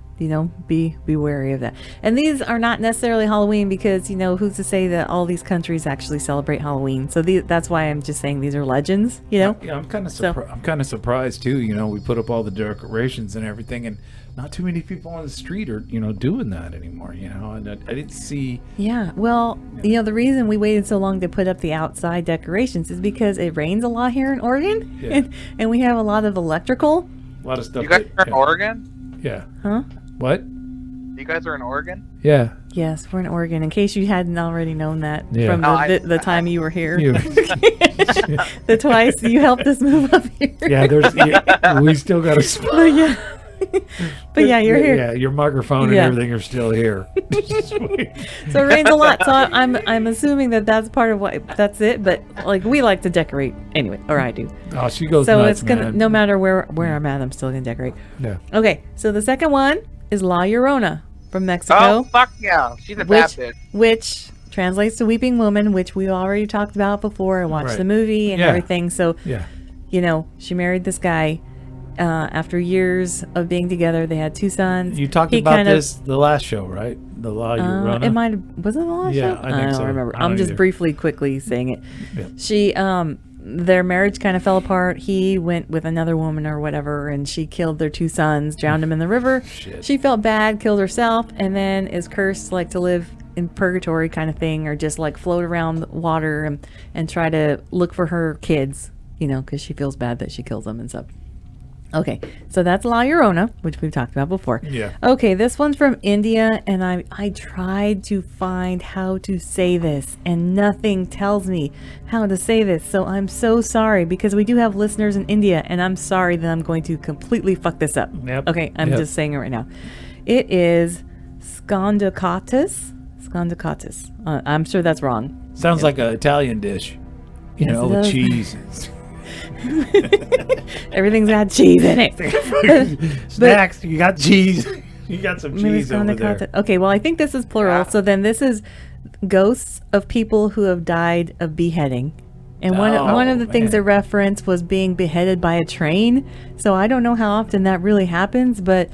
be wary of that. And these are not necessarily Halloween because who's to say that all these countries actually celebrate Halloween? So that's why I'm just saying these are legends. Yeah, I'm kind of surprised too. We put up all the decorations and everything, and not too many people on the street are doing that anymore. And I didn't see. Yeah, well, the reason we waited so long to put up the outside decorations is because it rains a lot here in Oregon, Yeah. and we have a lot of electrical. A lot of stuff. You guys are in Oregon? Yeah. Huh? What? You guys are in Oregon? Yeah. Yes, we're in Oregon. In case you hadn't already known that Yeah. from No, the time you were here, You- the twice you helped us move up here. yeah. We still got a spot. But yeah, but yeah, you're here. Yeah, your microphone Yeah. and everything are still here. So it rains a lot. So I'm assuming that's part of what that's it. But we like to decorate anyway, or I do. Oh, she goes So nuts, it's gonna man. no matter where I'm at, I'm still gonna decorate. Yeah. Okay, so the second one is La Llorona from Mexico, Oh, fuck yeah. She's a bad bitch. which translates to Weeping Woman, which we already talked about before. I watched Right. the movie and Yeah. everything. So Yeah. she married this guy. After years of being together, they had 2 sons. You talked He about kind of- this the last show, right? The La Llorona. It might have, was it the last Yeah, show? I think don't so. remember. I don't I'm just either. quickly saying it. Yeah. She, their marriage kind of fell apart. He went with another woman or whatever, and she killed their 2 sons, drowned them in the river. Shit. She felt bad, killed herself, and then is cursed to live in purgatory kind of thing, or just float around the water and try to look for her kids, because she feels bad that she kills them and stuff. Okay, so that's La Llorona, which we've talked about before. Yeah. Okay, this one's from India, and I tried to find how to say this, and nothing tells me how to say this. So I'm so sorry, because we do have listeners in India, and I'm sorry that I'm going to completely fuck this up. Yep. Okay, I'm Yep. just saying it right now. It is Skondokatis. Skondokatis. I'm sure that's wrong. Sounds like an Italian dish. Yes, it With does. cheese. Everything's got cheese in it. Snacks. You got cheese. You got some Maybe cheese over there. Skondokatis. Okay, well, I think this is plural. Yeah. So then this is ghosts of people who have died of beheading. And one of the things man. they referenced was being beheaded by a train. So I don't know how often that really happens, but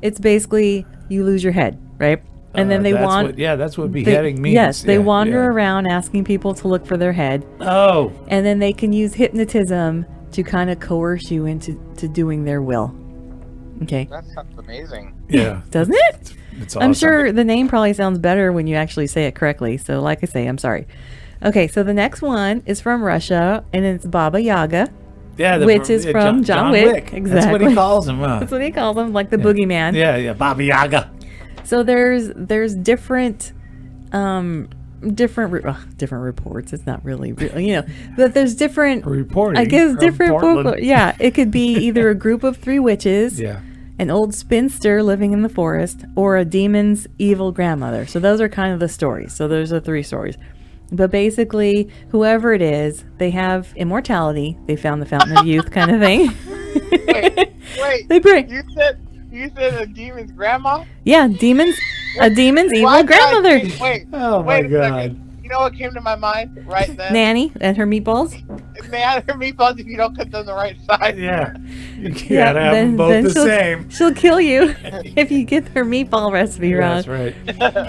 it's basically you lose your head, right? And then they that's what beheading means. Yes, they Yeah, wander yeah. around asking people to look for their head. Oh. And then they can use hypnotism to kind of coerce you into doing their will. Okay. That sounds amazing. Yeah. Doesn't it? It's awesome. I'm sure the name probably sounds better when you actually say it correctly. So like I say, I'm sorry. Okay, so the next one is from Russia, and it's Baba Yaga. Yeah, which is from John Wick. That's what Exactly. he calls him, huh? That's what he calls them, like the boogeyman. Yeah, Baba Yaga. So there's different different reports. It's not really real, but there's different Reporting. I guess from different Portland. folklore. Yeah, it could be either a group of 3 witches, Yeah. an old spinster living in the forest, or a demon's evil grandmother. So those are kind of the stories. So those are 3 stories. But basically, whoever it is, they have immortality. They found the fountain of youth kind of thing. Wait, They bring, you said a demon's grandma? yeah, a demon's evil Why did I grandmother. think- Wait, Oh wait my a God. second. You know what came to my mind right then? Nanny and her meatballs. Man, her meatballs if you don't cook them the right size. Yeah. You gotta have them both the same. She'll kill you if you get her meatball recipe wrong. That's right.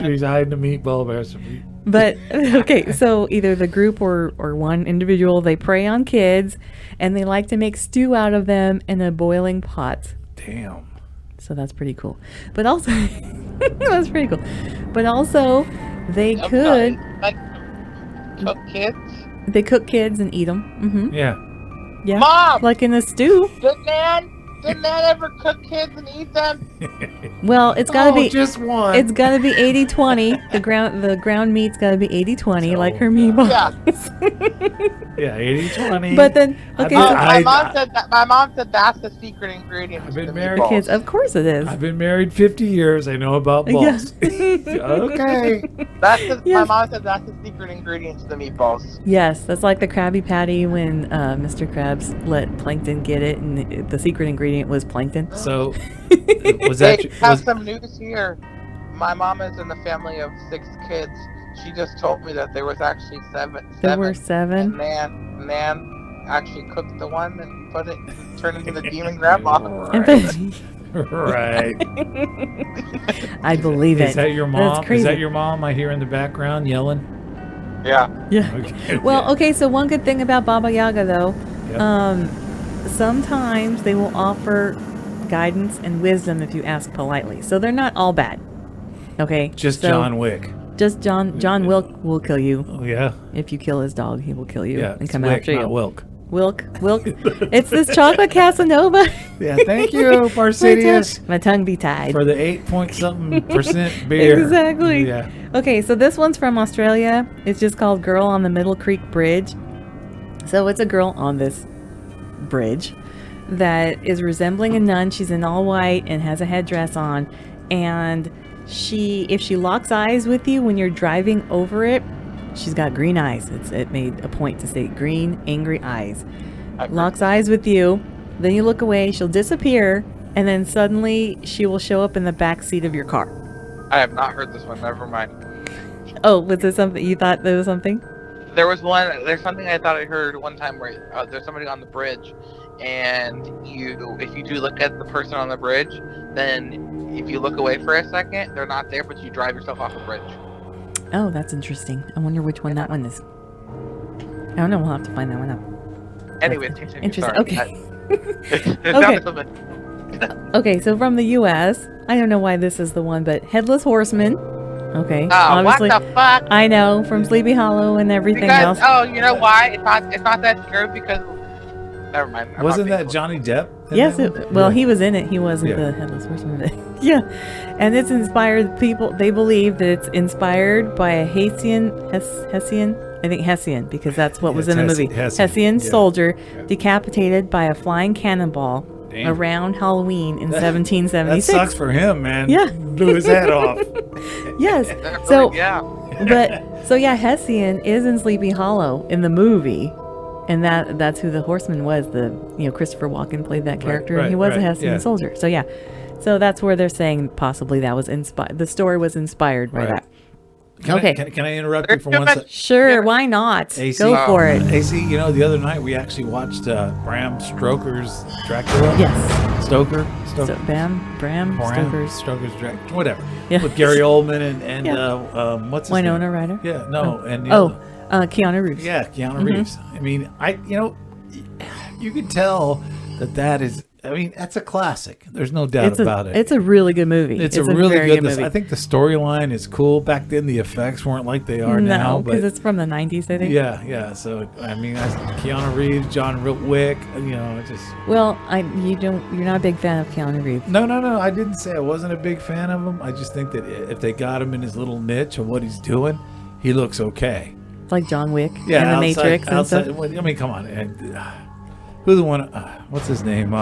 She's hiding the meatball recipe. But okay, so either the group or one individual, they prey on kids, and they like to make stew out of them in a boiling pot. Damn. So that's pretty cool. But also, that's pretty cool. But also, they could Like, cook kids. they cook kids and eat them. Mm-hmm. Yeah. Yeah, Mom! like in a stew. Didn't Nan ever cook kids and eat them? Well, it's gotta be just one. it's gotta be 80-20. The ground meat's gotta be 80-20, like her meatballs. Yeah. Yeah, 80-20. But then, okay, so My mom said that's the secret ingredient. I've been to married- meatballs. kids, of course it is. I've been married 50 years. I know about balls. Okay. My Yes. mom said that's the secret ingredient to the meatballs. Yes, that's like the Krabby Patty when Mr. Krabs let Plankton get it, and the secret ingredient was plankton. So, was that... Hey, have some news here. My mom is in the family of 6 kids. She just told me that there was actually 7. There were 7. And Nan actually cooked the one and turned into the demon grandma. Right. I believe it. Is that your That's mom? Is crazy. that your mom? I hear in the background yelling. Yeah. Yeah. Okay. Well, okay, so one good thing about Baba Yaga, though, Yep. sometimes they will offer guidance and wisdom if you ask politely. So they're not all bad. Okay? Just So John Wick. Just John Wilk will kill you. Oh yeah. If you kill his dog, he will kill you Yeah. and It's come Wick, after you. not Wilk. Wilk. It's this chocolate Casanova. Yeah. Thank you, Barsideous, My tongue be tied. for the 8-point-something% beer. Exactly. Yeah. Okay, so this one's from Australia. It's just called Girl on the Middle Creek Bridge. So it's a girl on this bridge that is resembling a nun. She's in all white and has a headdress on. And if she locks eyes with you when you're driving over it, she's got green eyes. It made a point to state green, angry eyes. Locks eyes with you, then you look away, she'll disappear, and then suddenly she will show up in the back seat of your car. I have not heard this one. Never mind. Oh, was there something you thought there was something? There's something I thought I heard one time where there's somebody on the bridge, and if you do look at the person on the bridge, then if you look away for a second, they're not there, but you drive yourself off a bridge. Oh, that's interesting. I wonder which one that one is. I don't know. We'll have to find that one out. Anyways, continue. Interesting. Sorry. Okay. Okay, so from the U.S., I don't know why this is the one, but Headless Horseman. Okay. Oh, obviously, what the fuck? I know, from Sleepy Hollow and everything else. Oh, you know why? It's not that scary because... Never mind. I'm Wasn't not that being Johnny Depp? in Yes, that one? well, Yeah. he was in it. He wasn't Yeah. the Headless Horseman. Yeah. And it's inspired people. They believe that it's inspired by a Hessian, I think Hessian, because that's what was It's in the movie. Hessian yeah. soldier decapitated by a flying cannonball Damn. around Halloween in That 1776. sucks for him, man. Yeah. Blew his head off. Yes. Really, So, yeah. Hessian is in Sleepy Hollow in the movie. And that's who the horseman was. Christopher Walken played that character, and he was a Hessian soldier. So yeah, so that's where they're saying possibly that was inspired. The story was inspired by that. Can I interrupt you for one second? Sure, why not? AC, Go for it. AC, the other night we actually watched Bram Stoker's Dracula. Yes. Stoker. Bram Stoker's Dracula. Whatever. Yeah. With Gary Oldman and Yeah. what's his Winona name? Ryder. Yeah. No. And Keanu Reeves. yeah, Keanu Reeves. I mean, you could tell that is. I mean, that's a classic. There's no doubt about it. It's a really good movie. It's a really very good. movie. I think the storyline is cool. Back then, the effects weren't like they are now. No, because But it's from the 90s, I think. yeah. So I mean, Keanu Reeves, John Wick. Just. Well, you're not a big fan of Keanu Reeves. No. I didn't say I wasn't a big fan of him. I just think that if they got him in his little niche of what he's doing, he looks okay. Like John Wick Yeah, and The Matrix and stuff. I mean, come on. And, who's the one? What's his name?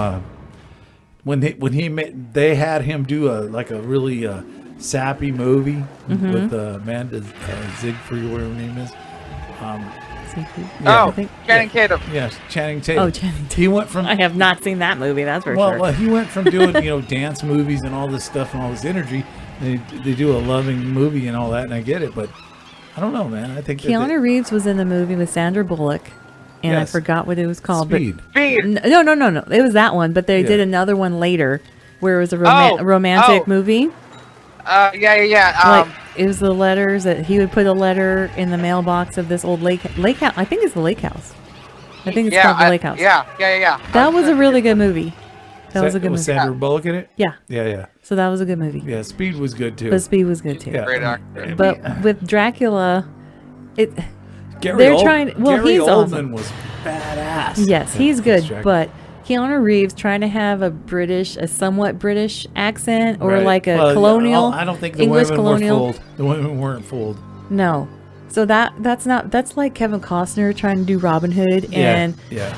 They had him do a really sappy movie with Amanda Siegfried, whatever her name is. Channing Tatum. Yes, Channing Tatum. Oh, Channing Tatum. He went from I have not seen that movie, that's for sure. Well, he went from doing dance movies and all this stuff and all this energy. And they do a loving movie and all that, and I get it, but I don't know, man. I think that Keanu Reeves was in the movie with Sandra Bullock, and Yes. I forgot what it was called. Speed. Speed. No. It was that one, but they Yeah. did another one later where it was a Oh, romantic oh. movie. Yeah. Like it was the letters that he would put a letter in the mailbox of this old lake house. I think it's the lake house. I think it's called the lake house. Yeah. That was a really good movie. That was a good Was movie. Sandra Bullock in it? Yeah. Yeah. So that was a good movie. Yeah, Speed was good too. But Speed was good too. Yeah. Great actor. But with Dracula, Gary they're trying. Well, Gary he's Oldman awesome. was badass. Yes, as he's good. Dracula. But Keanu Reeves trying to have a somewhat British accent or Right. like a Well, colonial. I don't think the English women colonial. were fooled. The women weren't fooled. No. So that's like Kevin Costner trying to do Robin Hood, and yeah.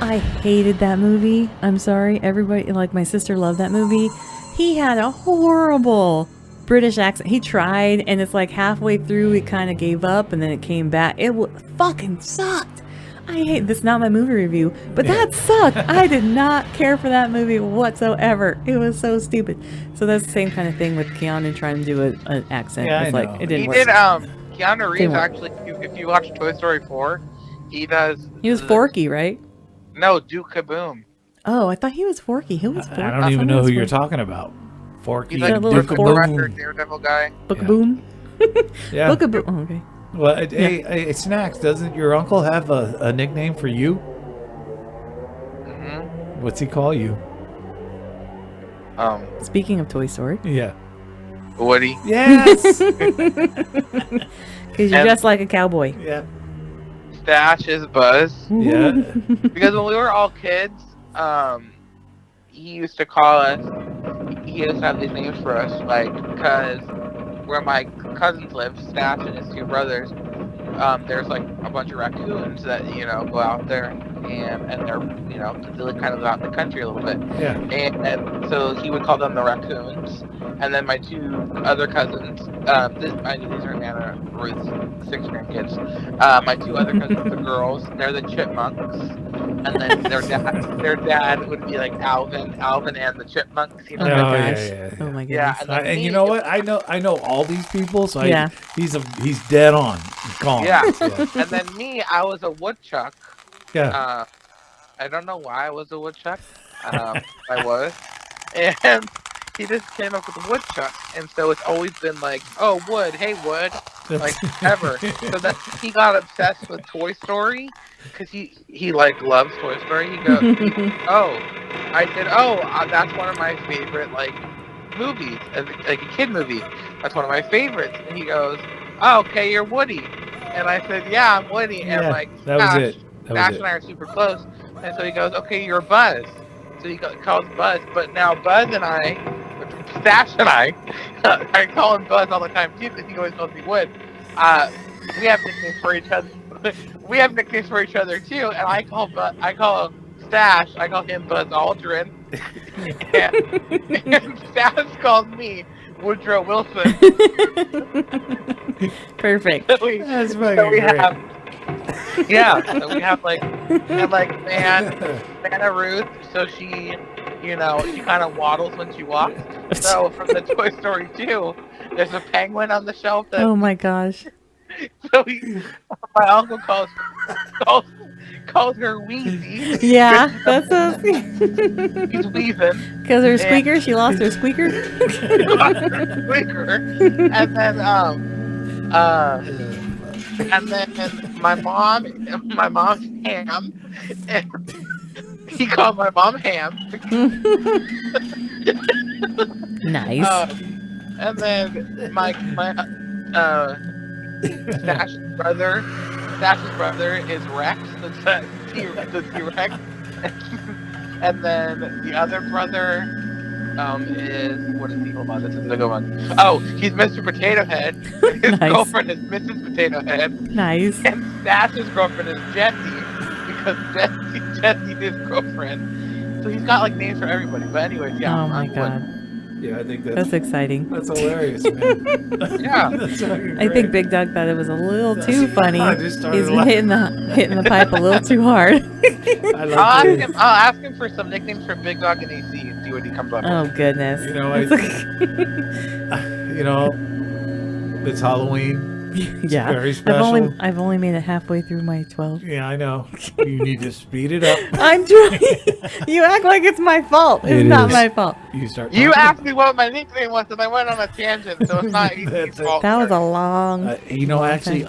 I hated that movie. I'm sorry, everybody. Like my sister loved that movie. He had a horrible British accent. He tried, and it's like halfway through, he kind of gave up, and then it came back. It fucking sucked. I hate this. Not my movie review, but that sucked. I did not care for that movie whatsoever. It was so stupid. So that's the same kind of thing with Keanu trying to do an accent. Yeah, It's I like know. it didn't He work. did. Keanu Reeves Didn't work. actually. If you watch Toy Story 4, he does. He was Forky, right? No, Duke Kaboom. Oh, I thought he was Forky. Who was Forky? I don't even know who you're talking about. Forky. He's like a the little Duke fork. record Daredevil guy. Book Yeah. Boom. Yeah. Book of Boom. Oh, okay. Well, hey, Snacks, doesn't your uncle have a nickname for you? hmm What's he call you? Speaking of Toy Story, Yeah. Woody. Yes. because you're And- just like a cowboy. Yeah. Stash is Buzz. Yeah. Because when we were all kids, he used to call us. He used to have these names for us, like because where my cousins live, Stash and his two brothers, there's like a bunch of raccoons that go out there and they're 'cause they live kind of out in the country a little bit, Yeah. and so he would call them the raccoons. And then my two other cousins, I knew these are Nana Ruth's 6 grandkids. My two other cousins, the girls, they're the chipmunks. And then their dad would be like Alvin and the chipmunks. Oh my Oh, gosh. yeah. Oh my goodness. Yeah, and then And me, you know what? I know all these people, so Yeah. he's dead on. Gone. Yeah. And then me, I was a woodchuck. Yeah. I don't know why I was a woodchuck. I was. And he just came up with a woodchuck. And so it's always been like, oh, wood, hey, wood. Like, ever. So that he got obsessed with Toy Story because he like loves Toy Story. He goes, that's one of my favorite, like, movies, like a kid movie. That's one of my favorites. And he goes, oh, okay, you're Woody. And I said, yeah, I'm Woody. And Yeah, like, that was it. That Ash was and it. I are super close. And so he goes, okay, you're Buzz. So he calls Buzz. But now Buzz and I, Stash and I call him Buzz all the time too because he always calls me Wood. We have nicknames for each other. We have nicknames for each other too. And I call Stash, I call him Buzz Aldrin. and Stash calls me Woodrow Wilson. Perfect. So That's so fucking we great. have, so we have Nana Ruth, so she kind of waddles when she walks. So from the Toy Story 2, there's a penguin on the shelf that Oh my gosh. so my uncle calls her Wheezy. Yeah, that's us. He's wheezing. Because her squeaker, she lost her squeaker. Squeaker. And then my mom's Ham. And he called my mom Ham. Nice. And then my Stash's brother is Rex, the T-Rex. And then the other brother is, what is he? Hold on, this is a good one. Oh, he's Mr. Potato Head. His Nice. girlfriend is Mrs. Potato Head. Nice. And Stash's girlfriend is Jessie, because Jessie is his girlfriend. So he's got like names for everybody. But anyways, yeah. Oh my I'm god. Yeah, I think That's exciting. that's hilarious, man. Yeah. That's fucking I think great. Bigdog thought it was a little too funny. I just started He's laughing. hitting the pipe a little too hard. I love it. I'll ask him for some nicknames for Big Dog and AC and see what he comes up with. Oh goodness. You know, it's Halloween. Yeah. very special. I've only made it halfway through my 12. Yeah, I know. You need to speed it up. I'm trying. You act like it's my fault. It's not is. my fault. You start. You talking asked me what my nickname was, and I went on a tangent, so it's not That's Acey's it. fault. That was a long. I actually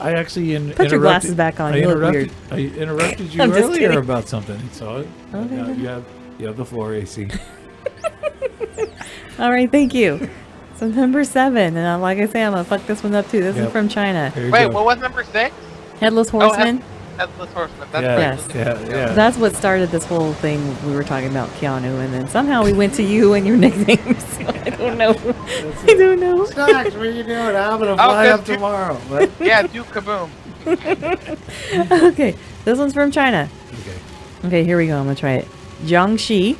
Put your glasses back on. You look weird. I interrupted you I'm just earlier kidding. about something. So Okay. now you have the floor, AC. All right, thank you. So number 7, and like I say, I'm gonna fuck this one up too. This Yep. is from China. There you Wait, go. what was number 6? Headless Horseman. Headless Horseman. That's Yes, right. yeah. That's what started this whole thing. We were talking about Keanu, and then somehow we went to you and your nicknames. So I don't know. I don't know. Stocks, what are you doing? I'm gonna Oh, fly good. up tomorrow. What? Yeah, Duke Kaboom. Okay, this one's from China. Okay. Okay, here we go. I'm gonna try it. Jiangxi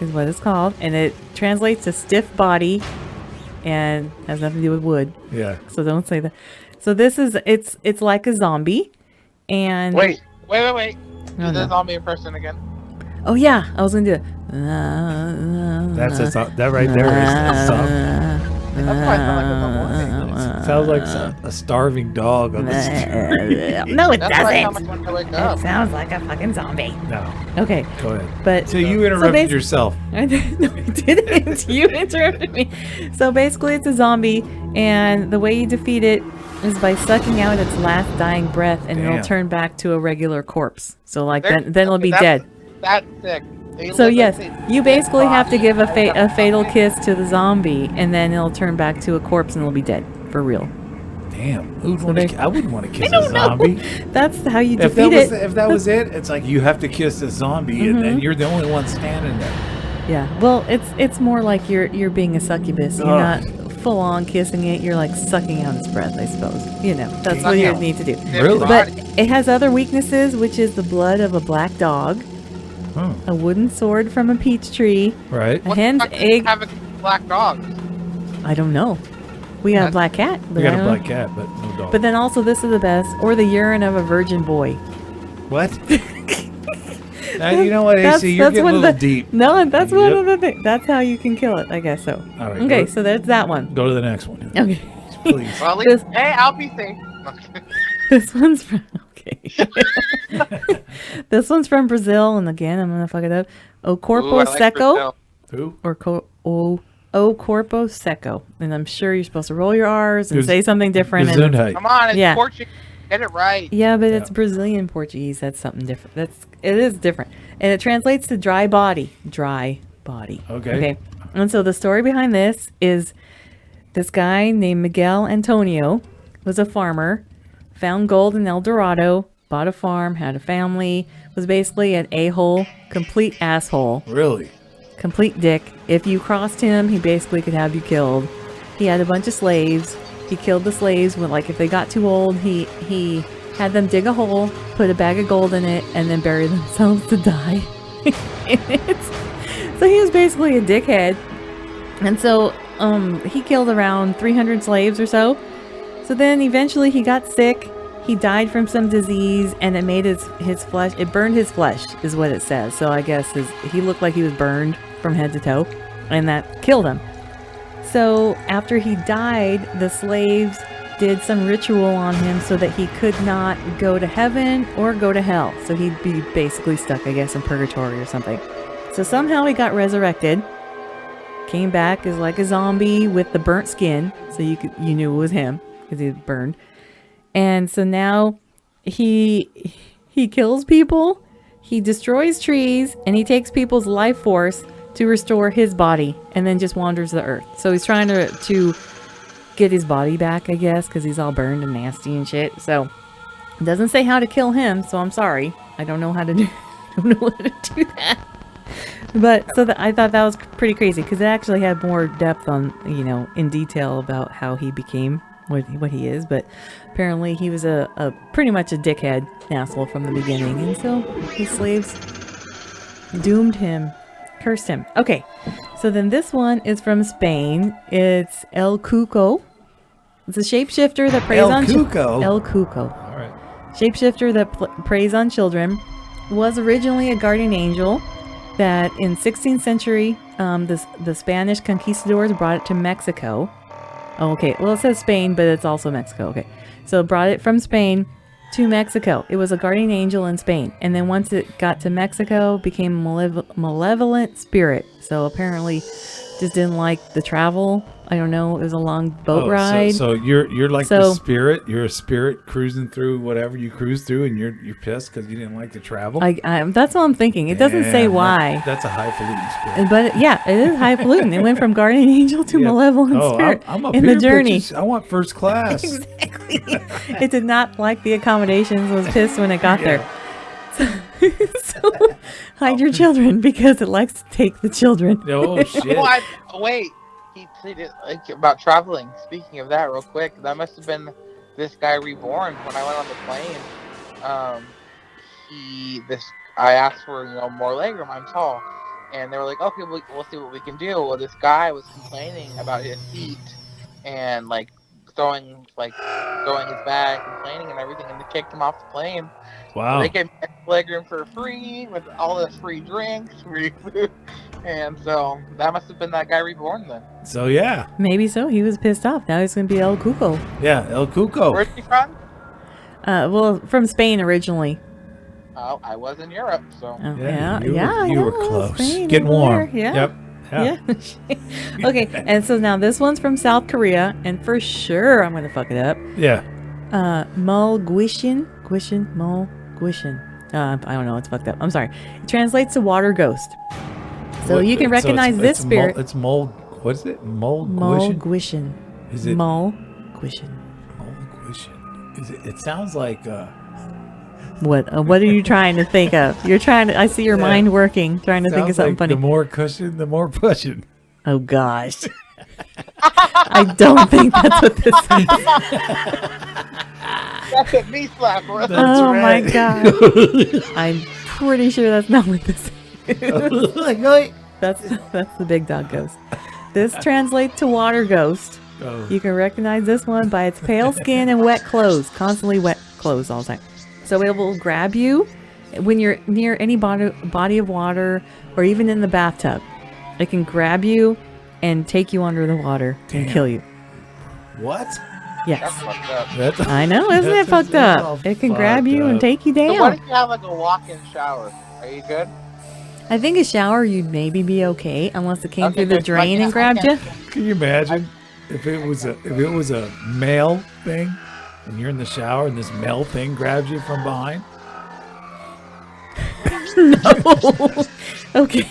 is what it's called, and it translates to stiff body, and has nothing to do with wood. Yeah. So don't say that. So this is it's like a zombie, and Wait. Do Oh, the no. zombie impression again. Oh yeah, I was gonna do it. That's that right there is a song. That's why I sound like a zombie. Sounds like a starving dog on the street. No, it That's why I sound doesn't. like when I wake It up. sounds like a fucking zombie. No. Okay, Go ahead. but So you interrupted basi- yourself. No, I didn't. You interrupted me. So basically, it's a zombie, and the way you defeat it is by sucking out its last dying breath, and Damn. it'll turn back to a regular corpse. So like There- then it'll be that's- dead. That's sick. They So live yes, in you basically have to body. give a fatal kiss to the zombie, and then it'll turn back to a corpse, and it'll be dead for real. Damn. Who'd So want they- to, I wouldn't want to kiss I a don't know. zombie. That's how you If that defeat was it. if that was it, it's like you have to kiss a zombie, and then you're the only one standing there. Yeah. Well, it's more like you're being a succubus. You're Ugh. not full on kissing it. You're like sucking out its breath, I suppose. You know, that's what Sucking you out. need to do. Their Really? But body. it has other weaknesses, which is the blood of a black dog, Huh. a wooden sword from a peach tree, Right. a What the hen's fuck does it egg. have a black dog? I don't know. We got a That's- black cat. But We got I a don't black know. cat, but no dog. But then also, this is the best, or the urine of a virgin boy. What? Now, you know what, AC? You're getting a one of little the, deep. No, that's one Yep. of the things. That's how you can kill it, I guess so. All right, Okay, go- so there's that one. Go to the next one, Okay. please. Well, at least, This- hey, I'll be safe. This one's from This one's from Brazil, and again, I'm gonna fuck it up. O Corpo Ooh, I like Seco, Brazil. Who? or O Corpo Seco, and I'm sure you're supposed to roll your R's and Gez- say something different. And Gesundheit. Come on, it's Yeah. Portuguese. Get it right. yeah, but it's Yeah. Brazilian Portuguese. That's something different. It is different, and it translates to dry body. Dry body. Okay. Okay. And so the story behind this is this guy named Miguel Antonio was a farmer, found gold in El Dorado, bought a farm, had a family, was basically an a-hole, complete asshole, Really? complete dick. If you crossed him, he basically could have you killed. He had a bunch of slaves. He killed the slaves when, like, if they got too old, he had them dig a hole, put a bag of gold in it, and then bury themselves to die. So he was basically a dickhead. And so he killed around 300 slaves or so. So then eventually he got sick. He died from some disease, and it made his flesh, it burned his flesh, is what it says. So I guess he looked like he was burned from head to toe, and that killed him. So after he died, the slaves did some ritual on him so that he could not go to heaven or go to hell. So he'd be basically stuck, I guess, in purgatory or something. So somehow he got resurrected, came back as like a zombie with the burnt skin, so you knew it was him because he was burned. And so now he kills people, he destroys trees, and he takes people's life force to restore his body, and then just wanders the earth. So he's trying to get his body back, I guess, because he's all burned and nasty and shit. So it doesn't say how to kill him, so I'm sorry. I don't know how to do that. But so I thought that was pretty crazy, because it actually had more depth on, in detail about how he became what he is. But apparently he was a pretty much a dickhead asshole from the beginning, and so his slaves doomed him, cursed him. Okay, so then this one is from Spain. It's El Cuco. It's a shapeshifter that preys El on Cuco? El Cuco. All right. Shapeshifter that preys on children. Was originally a guardian angel that in 16th century the Spanish conquistadors brought it to Mexico. Oh, okay. Well, it says Spain, but it's also Mexico. Okay. So it brought it from Spain to Mexico. It was a guardian angel in Spain. And then once it got to Mexico, became a malevolent spirit. So apparently just didn't like the travel. I don't know. It was a long boat ride. So you're like the spirit. You're a spirit cruising through whatever you cruise through, and you're pissed because you didn't like the travel. That's what I'm thinking. It doesn't say why. That's a highfalutin spirit. But yeah, it is highfalutin. It went from guardian angel to malevolent spirit I'm up in here, the journey. Bitches. I want first class. Exactly. It did not like the accommodations. Was pissed when it got there. So hide your children because it likes to take the children. Oh shit! Wait. He tweeted about traveling. Speaking of that, real quick, that must have been this guy reborn. When I went on the plane, I asked for more legroom. I'm tall, and they were like, "Okay, we'll see what we can do." Well, this guy was complaining about his seat and throwing his bag, complaining and everything, and they kicked him off the plane. Wow! They gave me legroom for free with all the free drinks, free food. And so that must have been that guy reborn then. So yeah. Maybe so. He was pissed off. Now he's going to be El Cuco. Yeah, El Cuco. Where's he from? Well, from Spain originally. Oh, I was in Europe, so. Oh, You were close. Spain, Getting warm. Yeah. Yep. Yeah. Okay, and so now this one's from South Korea, and for sure I'm going to fuck it up. Yeah. Mulguishin. I don't know. It's fucked up. I'm sorry. It translates to water ghost. So you can recognize this spirit. It's mold. What is it? Mulguishin? Is it Mulguishin? Mulguishin. Is it? It sounds like. What are you trying to think of? You're trying to. I see your mind working, trying to think of something funny. The more cushion, the more pushing. Oh gosh. I don't think that's what this is. That's a knee slap, bro. Oh my god. I'm pretty sure that's not what this is. That's the big dog ghost. This translates to water ghost. Oh. You can recognize this one by its pale skin and wet clothes, constantly wet clothes all the time. So it will grab you when you're near any body of water or even in the bathtub. It can grab you and take you under the water and kill you. What? Yes. That's fucked up. I know, isn't it fucked up? It can grab you and take you down. So what if you have a walk-in shower? Are you good? I think a shower you'd maybe be okay unless it came through the drain and grabbed you. Can you imagine if it was a male thing and you're in the shower and this male thing grabs you from behind? No. Okay.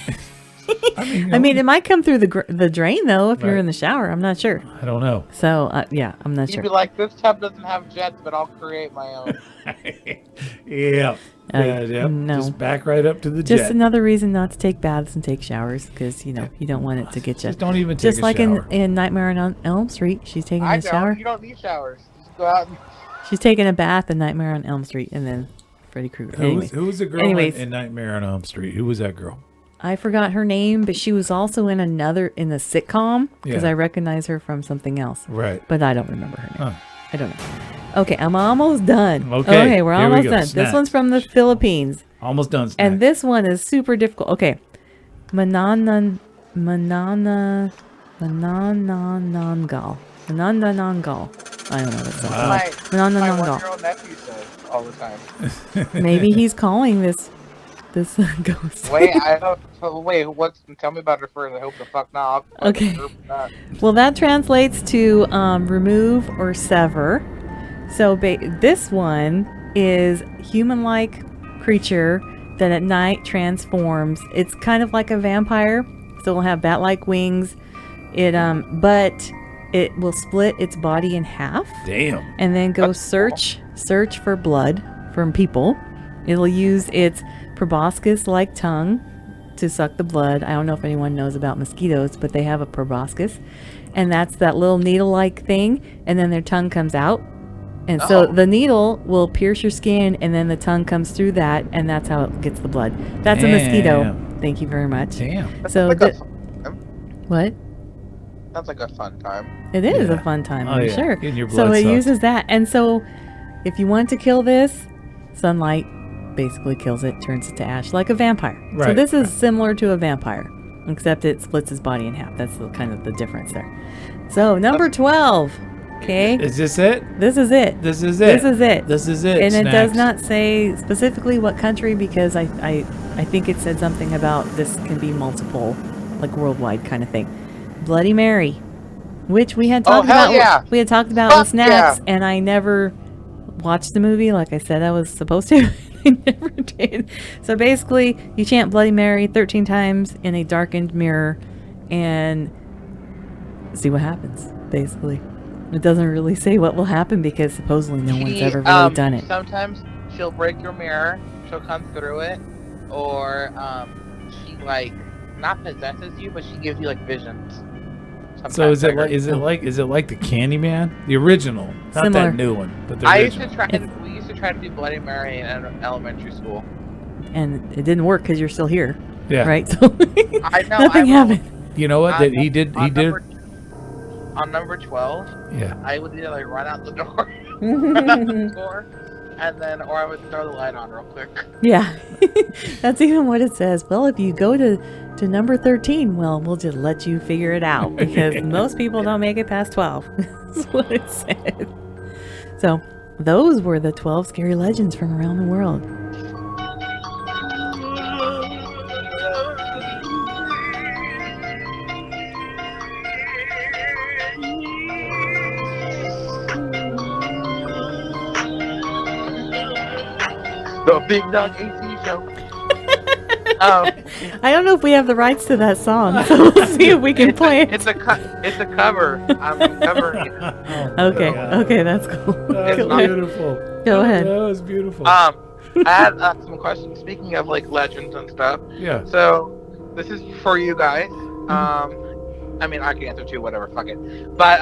I mean, it might come through the drain though if you're in the shower. I'm not sure. I don't know. So yeah, I'm not You'd sure. be like, this tub doesn't have jets, but I'll create my own. Yeah. No. Just back right up to the Just jet. another reason not to take baths and take showers because you don't want it to get you. Just don't even take Just a like shower. in Nightmare on Elm Street, she's taking a shower. You don't need showers. Just go out and... She's taking a bath in Nightmare on Elm Street, and then Freddy Krueger. Who was the girl in Nightmare on Elm Street? Who was that girl? I forgot her name, but she was also in the sitcom because Yeah. I recognize her from something else. Right. But I don't remember her name. Huh. I don't know. Okay, I'm almost done. Okay, we're here we almost go. done. Snacks. This one's from the Philippines. Almost done. And this one is super difficult. Okay. Manananangal. Manananangal. I don't know what that's My Manananangal. 1-year-old nephew says all the time. Maybe he's calling this ghost. Wait, tell me about her first. I hope the fuck not. Okay. Well, that translates to remove or sever. So this one is human-like creature that at night transforms. It's kind of like a vampire, so it'll have bat-like wings. But it will split its body in half. Damn. And then go search for blood from people. It'll use its proboscis-like tongue to suck the blood. I don't know if anyone knows about mosquitoes, but they have a proboscis, and that's that little needle-like thing, and then their tongue comes out. And so the needle will pierce your skin, and then the tongue comes through that, and that's how it gets the blood. That's a mosquito. Thank you very much. Damn. So what? Sounds like a fun time. It is a fun time, for sure. Getting your So blood it sucked. uses that. And so if you want to kill this, sunlight basically kills it, turns it to ash like a vampire. So Right. this is similar to a vampire. except it splits his body in half. That's kind of the difference there. So number 12. Okay. Is this it? This is it. This is it. This is it. This is it. And it does Snacks. not say specifically what country, because I think it said something about this can be multiple, like worldwide kind of thing. Bloody Mary, which we had talked hell about. yeah. We had talked about Fuck with Snacks, yeah. and I never watched the movie like I said I was supposed to. I never did. So basically, you chant Bloody Mary 13 times in a darkened mirror, and see what happens. Basically. It doesn't really say what will happen because supposedly no one's ever really done it. Sometimes she'll break your mirror, she'll come through it, or she like not possesses you, but she gives you like visions. Sometimes So is it like like the Candyman, the original, not Similar. that new one, but the I used original? to try. We used to try to do Bloody Mary in elementary school. And it didn't work because you're still here, Yeah. right? So I know. nothing happened. You know what? That he did. He did. On number 12, Yeah. I would either like run out the door, run out the door, and then, or I would throw the light on real quick. Yeah, that's even what it says. Well, if you go to number 13, well, we'll just let you figure it out because most people don't make it past 12. That's what it said. So those were the 12 scary legends from around the world. The Bigdog AC show. I don't know if we have the rights to that song, so we'll see if we can play it. It's a cover. I'm covering it. Okay, that's cool. That Go was ahead. beautiful. Go ahead. That was beautiful. I had some questions. Speaking of like legends and stuff, Yeah. so this is for you guys. I mean, I can answer too. Whatever, fuck it. But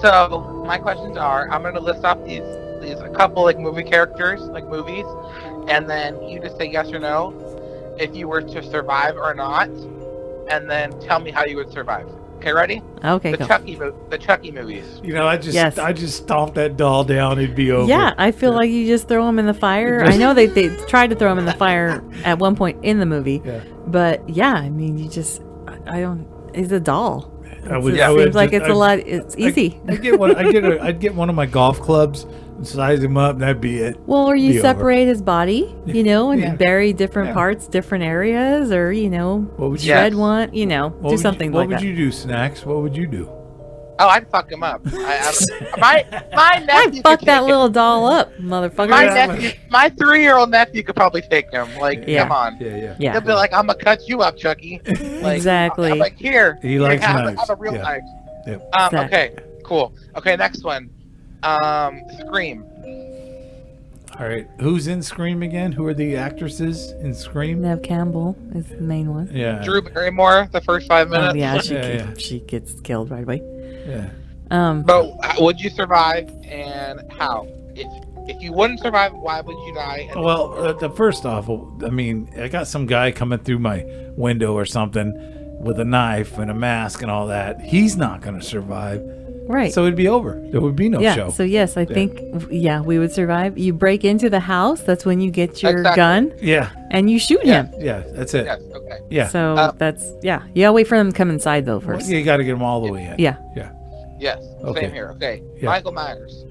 so my questions are: I'm gonna list off these a couple like movie characters, like movies, and then you just say yes or no if you were to survive or not, and then tell me how you would survive. Okay, ready? Okay, The go. Chucky movies. You know, I just Yes. stomped that doll down. It'd be over. Yeah, I feel like you just throw him in the fire. I know they tried to throw him in the fire at one point in the movie, Yeah. but yeah, I mean, you just, I don't, he's a doll. I would. It I would seems like just- it's a lot, it's easy. I'd get one. I'd get one of my golf clubs and size him up. And that'd be it. Well, or Be you over. separate his body, you know, and Yeah. bury different Yeah. parts, different areas, or, you know, What would you? Yeah. shred one, you know, What do would something you, like What that. would you do, Snacks? What would you do? Oh, I'd fuck him up. My I nephew. fucked could that take little doll up, motherfucker. My Yeah. nephew, my 3-year-old nephew could probably take him. Like, Yeah. come on. Yeah. Yeah. He'll be like, I'm gonna cut you up, Chucky. Like, Exactly. I'm like, here. He here, likes have, knives. have a real Yeah. knife. Yep. Exactly. Okay, cool. Okay, next one. Scream. All right. Who's in Scream again? Who are the actresses in Scream? Nev Campbell is the main one. Yeah. Drew Barrymore, the first 5 minutes. Oh, yeah, Yeah. she gets killed right away. Yeah. But would you survive, and how? If you wouldn't survive, why would you die? And Well, the first off, I mean, I got some guy coming through my window or something with a knife and a mask and all that. He's not going to survive. Right. So it'd be over. There would be no yeah. show. So yes, I think we would survive. You break into the house. That's when you get your Exactly. gun Yeah. and you shoot Yeah. him. Yeah. That's it. yes, okay. Yeah. So that's You gotta wait for them to come inside though Well, first. you got to get them all the way in. Yeah. Yeah. Yes, Okay. same here. Okay, Yeah. Michael Myers.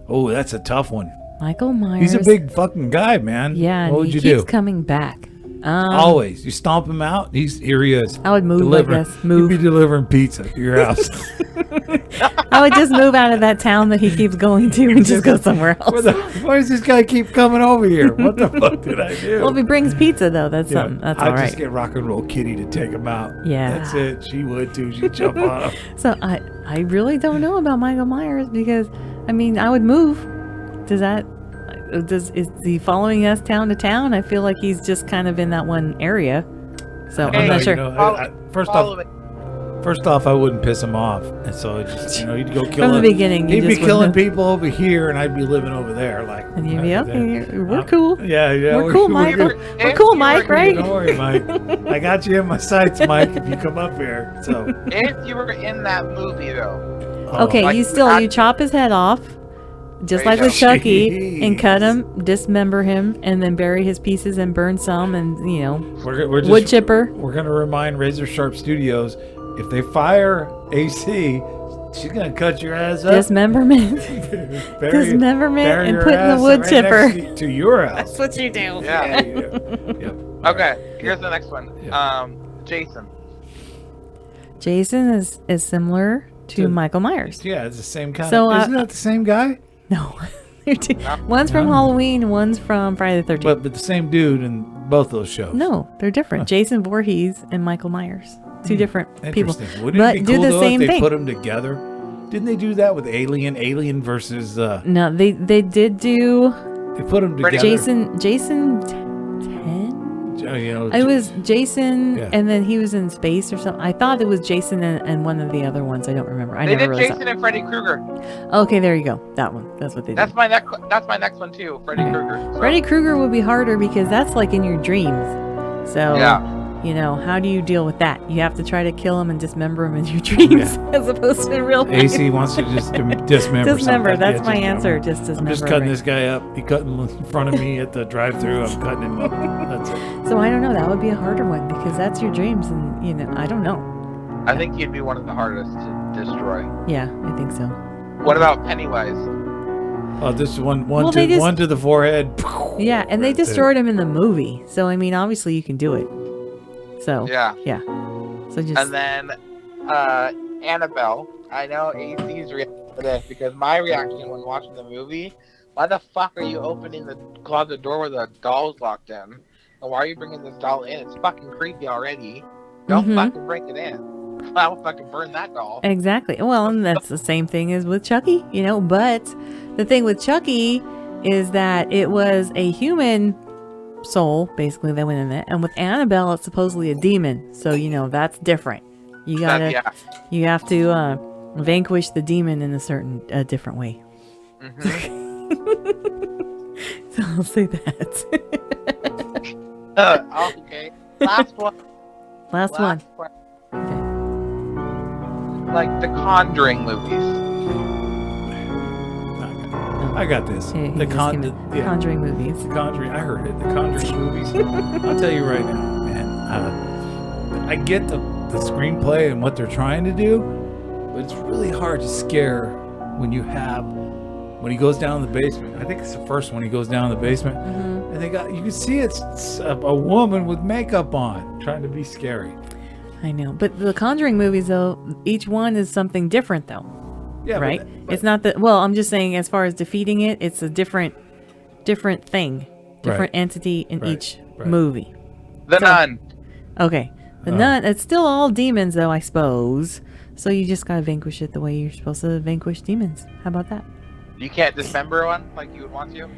Oh, that's a tough one. Michael Myers. He's a big fucking guy, man. Yeah. What and would he you keeps do? coming back. Always. You stomp him out. Here he is. I would move. Delivering. I guess move. You'd be delivering pizza to your house. I would just move out of that town that he keeps going to and just go somewhere else. Why does this guy keep coming over here? What the fuck did I do? Well, if he brings pizza though, that's something. That's all I'd just right. get Rock and Roll Kitty to take him out. Yeah. That's it. She would too. She'd jump on him. So I really don't know about Michael Myers because I mean I would move. Is he following us town to town? I feel like he's just kind of in that one area. So Hey, I'm not You sure. know, first off, I wouldn't piss him off, and so it just you'd go kill From him. the beginning, you He'd be just killing wouldn't- people over here, and I'd be living over there. Like, And you'd be right okay. there. We're cool. Yeah, yeah. We're cool, Michael. good. We're cool, Mike. Right? Don't worry, Mike. I got you in my sights, Mike. If you come up here, so. If you were in that movie, though, Okay, Like, you chop his head off, just There like you with go. Chucky, and cut Jeez. him, dismember him, and then bury his pieces and burn some, and We're just, wood chipper. We're gonna remind Razor Sharp Studios, if they fire AC, she's gonna cut your ass up. Dismemberment. bury Dismemberment bury and your put in the ass wood right chipper. next to your house. That's what you do. Yeah. you do. Yep. Okay, here's the next one. Yeah. Jason. Jason is similar to Michael Myers. Yeah, it's the same kind. So, Isn't that the same guy? No. One's from Halloween, one's from Friday the 13th. But the same dude in both those shows. No, they're different. Huh. Jason Voorhees and Michael Myers. Two different people. Interesting. Wouldn't But it be do cool the though same if they thing. put them together? Didn't they do that with Alien versus? No, they did do They put them together. Jason 10? You know, It was Jason, Yeah. and then he was in space or something. I thought it was Jason and one of the other ones. I don't remember. I They never did really Jason and Freddy Krueger. saw. Okay, there you go. That one. That's what they did. That's my next one too. Freddy Okay. Krueger. So, Freddy Krueger would be harder because that's like in your dreams. So, Yeah. how do you deal with that? You have to try to kill him and dismember him in your dreams as opposed to in real life. AC wants to just dismember. Dismember. something. That's Yeah, my just answer. remember. Just dismember. I'm just cutting right? this guy up. He cut in front of me at the drive-through. I'm cutting him up. That's it. So I don't know. That would be a harder one because that's your dreams, and I don't know. I think he'd be one of the hardest to destroy. Yeah, I think so. What about Pennywise? Oh, this is one Well, they just- to the forehead. Yeah, and they Right there. destroyed him in the movie. So I mean, obviously you can do it. So Yeah. So just And then Annabelle. I know AC's reaction to this because my reaction when watching the movie, why the fuck are you opening the closet door where the doll's locked in? And why are you bringing this doll in? It's fucking creepy already. Don't Mhm. fucking break it in. I'll fucking burn that doll. exactly. Well, and that's the same thing as with Chucky, But the thing with Chucky is that it was a human soul, basically, that went in it, and with Annabelle, it's supposedly a demon. So that's different. You gotta, Yeah. you have to vanquish the demon in a different way. Mhm. So I'll say that. Okay. Last one. Last one. Okay. Like the Conjuring movies. I got this. Yeah, he The just came in. Conjuring movies. The Conjuring. I heard it. The Conjuring movies. I'll tell you right now, man. I get the screenplay and what they're trying to do, but it's really hard to scare when he goes down in the basement. I think it's the first one. He goes down in the basement, and you can see it's a woman with makeup on trying to be scary. I know, but the Conjuring movies, though, each one is something different, though. Yeah, right? but It's not that. Well, I'm just saying, as far as defeating it, it's a different thing, different entity in Right, each right. movie. The Nun. Okay, the nun. It's still all demons, though, I suppose. So you just gotta vanquish it the way you're supposed to vanquish demons. How about that? You can't dismember one like you would want to.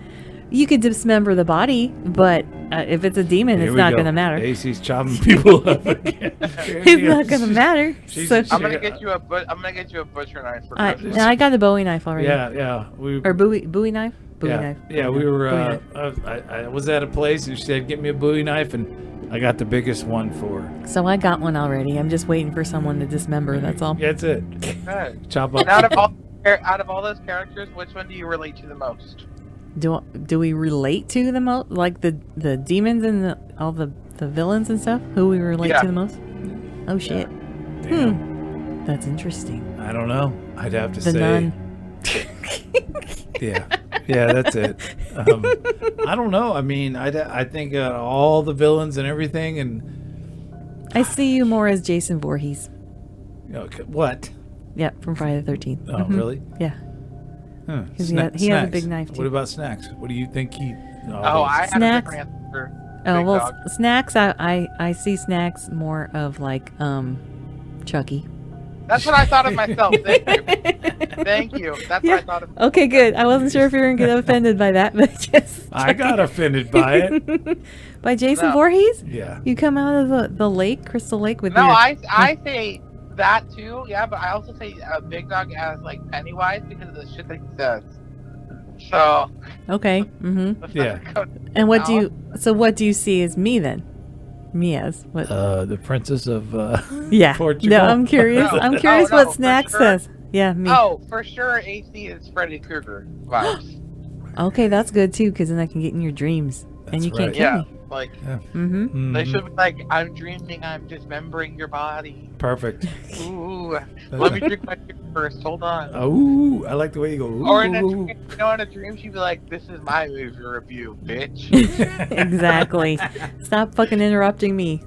You could dismember the body, but if it's a demon, Here it's we not go. gonna matter. AC's chopping people up again. It's not gonna matter. She's- So, I'm gonna get you a butcher knife for Christmas. I got a Bowie knife already. Yeah. Or Bowie knife. Bowie Yeah, knife. yeah, we Bowie were. knife. I was at a place and she said, "Get me a Bowie knife," and I got the biggest one for her. So I got one already. I'm just waiting for someone to dismember. That's all. Yeah, that's it. Good. Chop And up. out of all those characters, which one do you relate to the most? Do we relate to the most, like the demons and all the villains and stuff? Who we relate Yeah. to the most? Oh shit. Damn. That's interesting. I don't know. I'd have to The say. nun. Yeah, that's it. I don't know. I mean, I think all the villains and everything, and I see you more as Jason Voorhees. what? Yeah, from Friday the 13th. Oh, really? Yeah. Huh. 'Cause he has a Snacks. big knife, too. What about snacks? What do you think he? I had Snacks. a different answer. Oh Big well, Dog. snacks. I see snacks more of like Chucky. That's what I thought of myself. Thank you. Thank you. That's Yeah. what I thought of. Okay, good. I wasn't sure if you were gonna get offended by that, but just I got offended by it. by Jason No. Voorhees. Yeah. You come out of the lake, Crystal Lake, with No, your... I say that too. Yeah, but I also say Big Dog as like Pennywise because of the shit that he says. So. Okay. Mm-hmm. Yeah. And what do you see as me then? Me as what? The Princess of Yeah. Portugal. No, I'm curious. No. I'm curious No, what for Snack sure. says. Yeah, me. Oh, for sure, AC is Freddy Krueger vibes. Okay, that's good too, because then I can get in your dreams, and That's you can't right. kill Yeah, me. like Mm-hmm. they should be like, I'm dreaming, I'm dismembering your body. Perfect. Ooh, let me drink my drink first. Hold on. Oh, I like the way you go. Ooh, Or in a ooh, dream, in a dream, she'd be like, "This is my movie review, bitch." ooh. Exactly. Stop fucking interrupting me.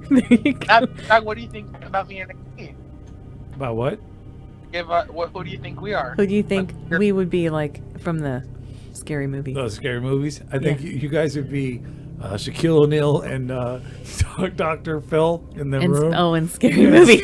There you go. Doug, what do you think about me and AC? About what? Who do you think we are? Who do you think Like, we would be like from the scary movie? Those scary movies. I think Yeah. you guys would be Shaquille O'Neal and Dr. Phil in the room. And scary movie.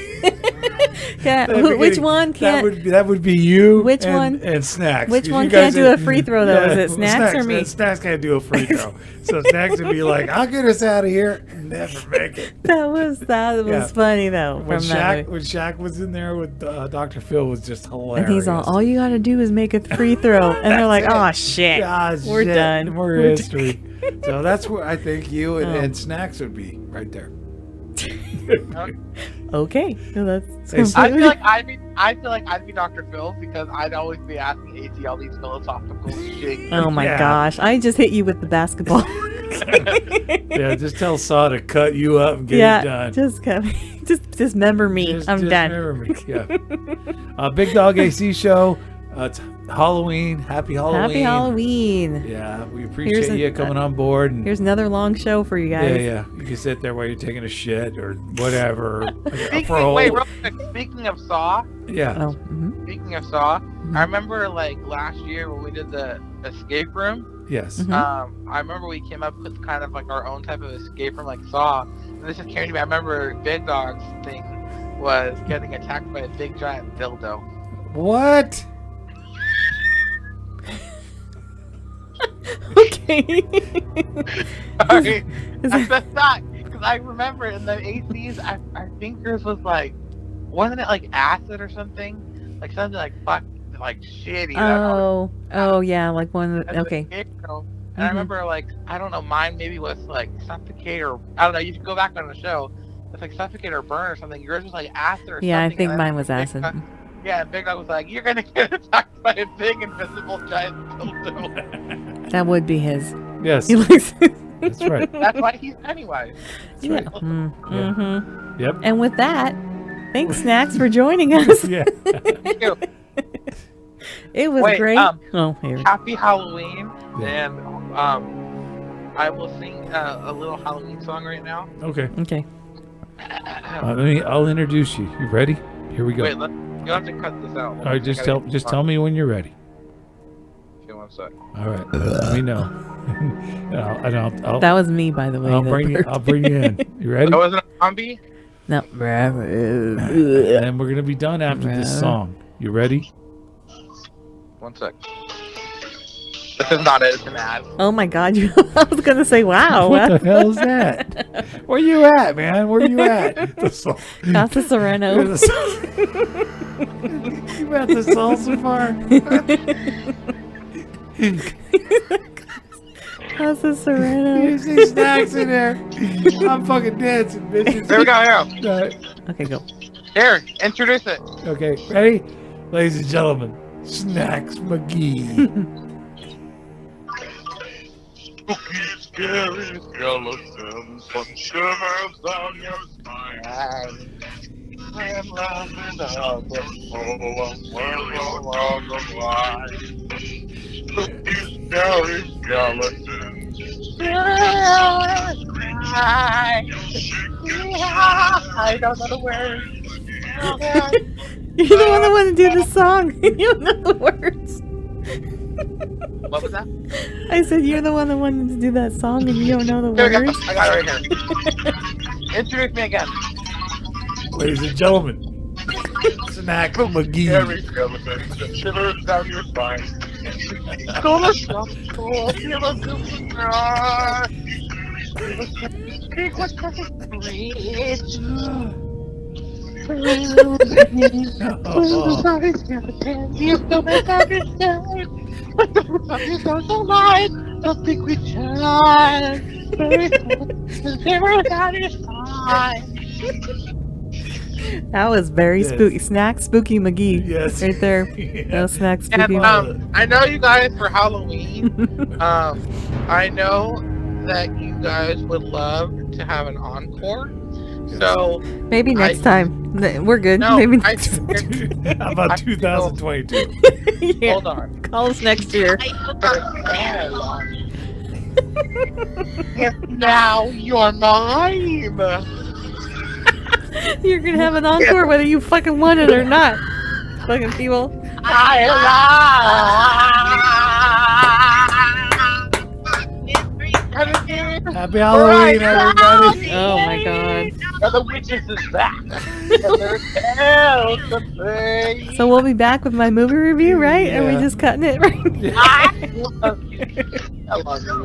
Yeah, At the which beginning. one can't? That would be you. Which and, one? And Snacks. Which 'Cause one you guys can't do a free throw, though? Is it Snacks or me? Snacks can't do a free throw. So Snacks would be like, "I'll get us out of here." Never make it. That was Yeah. funny though. When From that movie. When Shaq was in there with Dr. Phil was just hilarious. And he's all you got to do is make a free throw, and they're like, "Oh shit, Ah, we're shit. done. We're We're history. So that's where I think you Oh. and Snacks would be right there. Okay, so that's It's- I completely- feel like I'd be Dr. Phil because I'd always be asking AC all these philosophical shit. Oh my Yeah. gosh, I just hit you with the basketball. Yeah, just tell Saw to cut you up and get yeah, it done. just come, just dismember me. I'm Just done. remember me. Yeah. Big Dog AC show. It's Halloween. Happy Halloween. Happy Halloween. Yeah, we appreciate you coming on board. And Here's another long show for you guys. yeah. You can sit there while you're taking a shit or whatever. Wait, real quick, speaking of Saw, Yeah. Oh, speaking of Saw, I remember like last year when we did the escape room. Yes. Mhm. I remember we came up with kind of like our own type of escape room, like Saw. And this just came to me. I remember Big Dog's thing was getting attacked by a big giant dildo. What? Okay. Sorry, Is it- that's not because I remember in the ACs, I think yours was like, wasn't it like acid or something? Like something like fuck, like shitty. oh yeah, like one of the, That's okay. the escape room. And I Mhm. remember like I don't know, mine maybe was like suffocate or I don't know. You should go back on the show. It's like suffocate or burn or something. Yours was like acid or Yeah, I something. think and then mine was Big acid. Dog- Yeah, and Big Dog was like, "You're gonna get attacked by a big invisible giant dildo." That would be his. Yes. He likes That's right. That's why he's Pennywise. Yeah. right. Mm-hmm. Yep. And with that, thanks Snacks for joining us. Yeah. Thank you. It was Wait, great. Oh, here. Happy Halloween, Yeah. and I will sing a little Halloween song right now. Okay. Okay. I'll introduce you. You ready? Here we go. Wait, you'll have to cut this out. All right, just tell me when you're ready. Okay, one sec. All right. Let me know. I'll That was me, by the way. that bring you. burped. I'll bring you in. You ready? Oh, was it a zombie? No. And we're gonna be done after this song. You ready? One sec. This is not it. It's an ad. Oh my God! I was gonna say, wow. What the hell is that? Where you at, man? Where you at? The song. Casa Sereno. You at the salsa bar? Casa Sereno. You see Snacks in there? I'm fucking dancing, bitches. There we go. Here. All right. Okay, go. Here, introduce it. Okay, ready? Ladies and gentlemen, Snacks McGee. Scary skeletons, put shivers down your spine. I'm laughing out the whole world along the line. Spooky, scary skeletons. I don't know the words. You're the one that wanted to do the song. You don't know the words. What was that? I said you're the one that wanted to do that song and you don't know the Here we go. words. I got it right here. Introduce me again. Ladies and gentlemen, Snacks McGee. Scary skeletons, shivers down your spine. Gonna stop, feel a good cry. Speak what's perfect. Breathe. You don't understand. But the don't alive. Don't think we try. Very good. Never got it fine. That was very Yes. spooky. Snack Spooky McGee. Yes. Right there. Yeah. That was Snack Spooky. And I know you guys for Halloween. I know that you guys would love to have an encore. So Maybe next time. We're good. no, Maybe I, next How about 2022? yeah. hold on. Call us next year. Now you're mine. You're gonna have an encore whether you fucking want it or not. Fucking people. Happy Halloween, everybody. Oh my god. And the witches is back. And there's hell to pay. So we'll be back with my movie review, right? Are we Yeah. just cutting it right? I love you. I love you.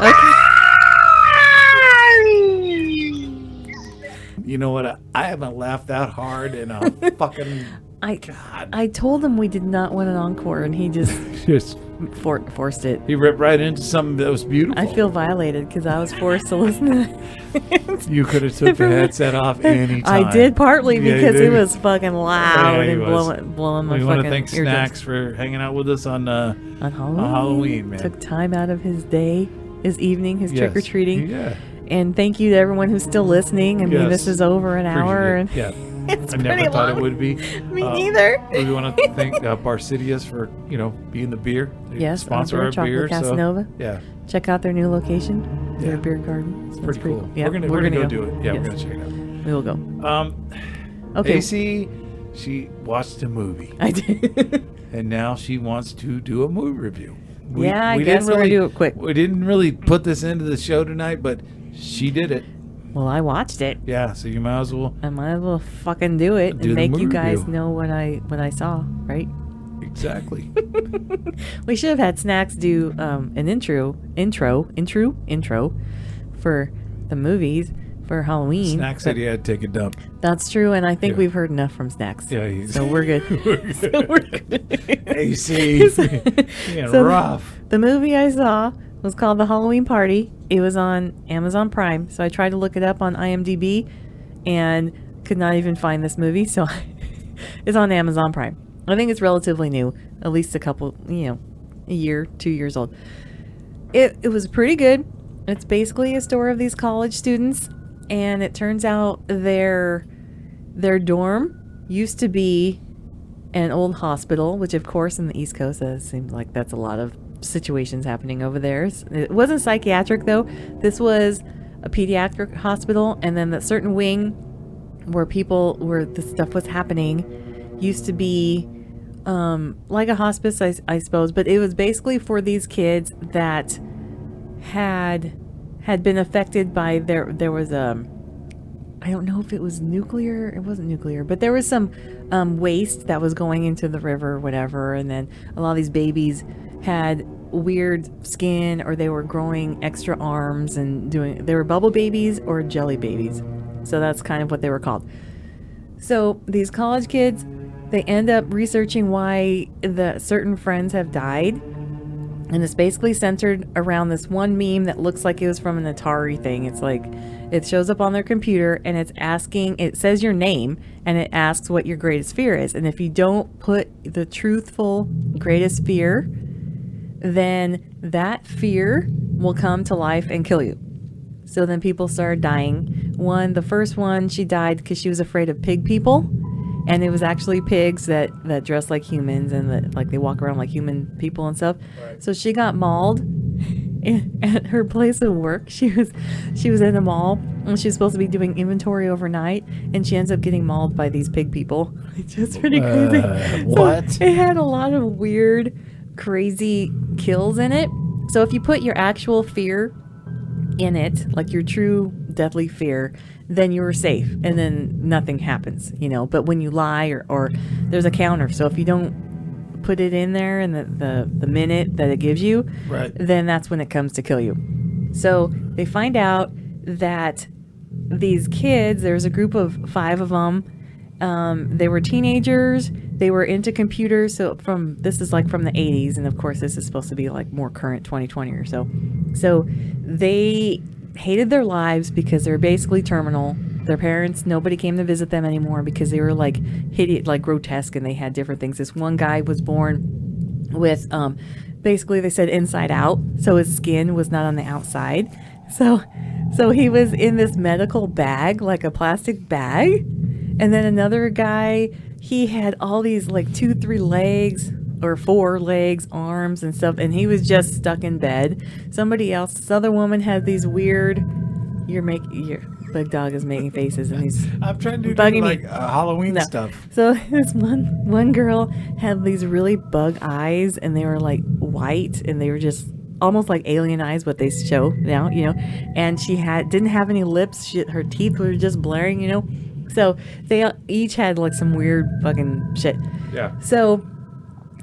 Okay. You know what? I haven't laughed that hard in a fucking God. I told him we did not want an encore, and he just Just forced it. he ripped right into something that was beautiful. I feel violated because I was forced to listen to that. You could have took the headset off any time. I did partly Yeah, you because did. it was fucking loud Yeah, he and was. blowing my We fucking want to thank eardrums. Snacks for hanging out with us on on Halloween. Halloween, man. Took time out of his day, his evening, his Yes. trick or treating. Yeah. And thank you to everyone who's still listening. I mean, Yes. this is over an hour, and Yeah. it's I pretty never thought long. it would be. Me neither. We want to thank Barsideous for being the beer. They Yes, sponsor our chocolate beer. Casanova. So, yeah, Check out their new location, their Yeah. beer garden. So pretty that's cool. Yeah, We're gonna go do it. Yeah, Yes. we're gonna check it out. We will go. Okay. AC, she watched a movie I did. and now she wants to do a movie review. Yeah, I we guess didn't we're gonna really do it quick. We didn't really put this into the show tonight, but she did it. Well, I watched it. Yeah, so you might as well. I might as well fucking do it Do the and make you movie guys review. know what I saw, right? Exactly. We should have had Snacks do an intro for the movies for Halloween. Snacks said he had to take a dump. That's true, and I think Yeah. we've heard enough from Snacks. Yeah, he's So we're good. So we're good. AC. Yeah, So rough. The movie I saw was called The Halloween Party. It was on Amazon Prime. So I tried to look it up on IMDb and could not even find this movie. So it's on Amazon Prime. I think it's relatively new, at least a couple, a year, 2 years old. It was pretty good. It's basically a story of these college students, and it turns out their dorm used to be an old hospital, which of course in the East Coast, it seems like that's a lot of situations happening over there. It wasn't psychiatric though. This was a pediatric hospital, and then that certain wing where the stuff was happening used to be like a hospice, I suppose, but it was basically for these kids that had been affected by there was I don't know if it was nuclear. It wasn't nuclear, but there was some waste that was going into the river or whatever, and then a lot of these babies had weird skin, or they were growing extra arms and they were bubble babies or jelly babies. So that's kind of what they were called. So these college kids, they end up researching why the certain friends have died. And it's basically centered around this one meme that looks like it was from an Atari thing. It's like, it shows up on their computer and it says your name and it asks what your greatest fear is. And if you don't put the truthful greatest fear, then that fear will come to life and kill you. So then people started dying. The first one, she died because she was afraid of pig people. And it was actually pigs that dress like humans and that like they walk around like human people and stuff. Right. So she got mauled at her place of work. She was in a mall and she was supposed to be doing inventory overnight, and she ends up getting mauled by these pig people. It's just pretty crazy. What? So it had a lot of weird, crazy kills in it. So if you put your actual fear in it, like your true deadly fear, then you're safe and then nothing happens, but when you lie or there's a counter, so if you don't put it in there and the minute that it gives you, right, then that's when it comes to kill you. So they find out that these kids, there's a group of 5 of them, they were teenagers, they were into computers. So this is like from the 80s, and of course this is supposed to be like more current 2020 or so. So they hated their lives because they were basically terminal. Their parents, nobody came to visit them anymore because they were like hideous, like grotesque, and they had different things. This one guy was born with, basically they said inside out, so his skin was not on the outside. So he was in this medical bag, like a plastic bag. And then another guy, he had all these like 2, 3 legs or 4 legs, arms and stuff, and he was just stuck in bed. Somebody else, this other woman had these weird, your big dog is making faces and he's I'm trying to do bugging like me. Halloween No. stuff. So this one girl had these really bug eyes, and they were like white, and they were just almost like alien eyes, what they show now, and she didn't have any lips. Her teeth were just blaring, so they each had like some weird fucking shit. Yeah. So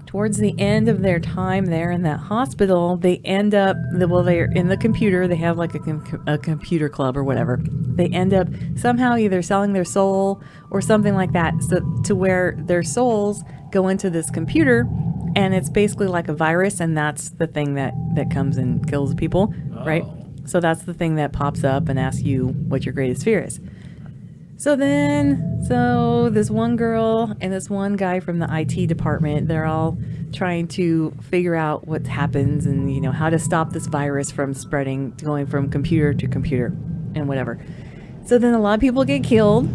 towards the end of their time there in that hospital, they end up, they're in the computer, they have like a computer club or whatever. They end up somehow either selling their soul or something like that, so to where their souls go into this computer, and it's basically like a virus, and that's the thing that comes and kills people, right? So that's the thing that pops up and asks you what your greatest fear is. So this one girl and this one guy from the IT department, they're all trying to figure out what happens and, how to stop this virus from spreading, going from computer to computer and whatever. So then a lot of people get killed,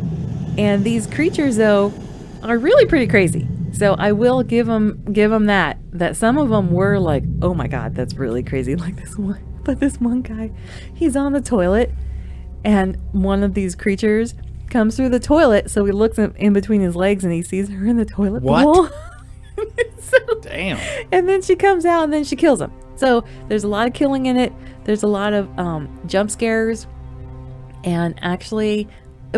and these creatures, though, are really pretty crazy. So I will give them that some of them were like, oh my God, that's really crazy. Like this one, but this one guy, he's on the toilet, and one of these creatures comes through the toilet, so he looks in between his legs and he sees her in the toilet bowl. Damn. And then she comes out and then she kills him. So there's a lot of killing in it. There's a lot of jump scares, and actually,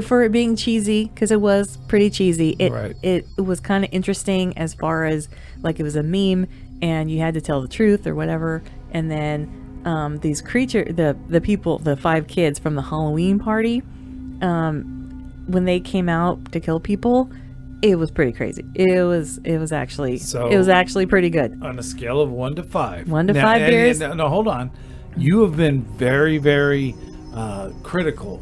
for it being cheesy, because it was pretty cheesy, it was kind of interesting as far as like it was a meme and you had to tell the truth or whatever. And then these creatures, the people, the 5 kids from the Halloween party, when they came out to kill people, it was pretty crazy. It was actually pretty good. On a scale of 1 to 5. 1 to 5 beers. No, hold on. You have been very, very critical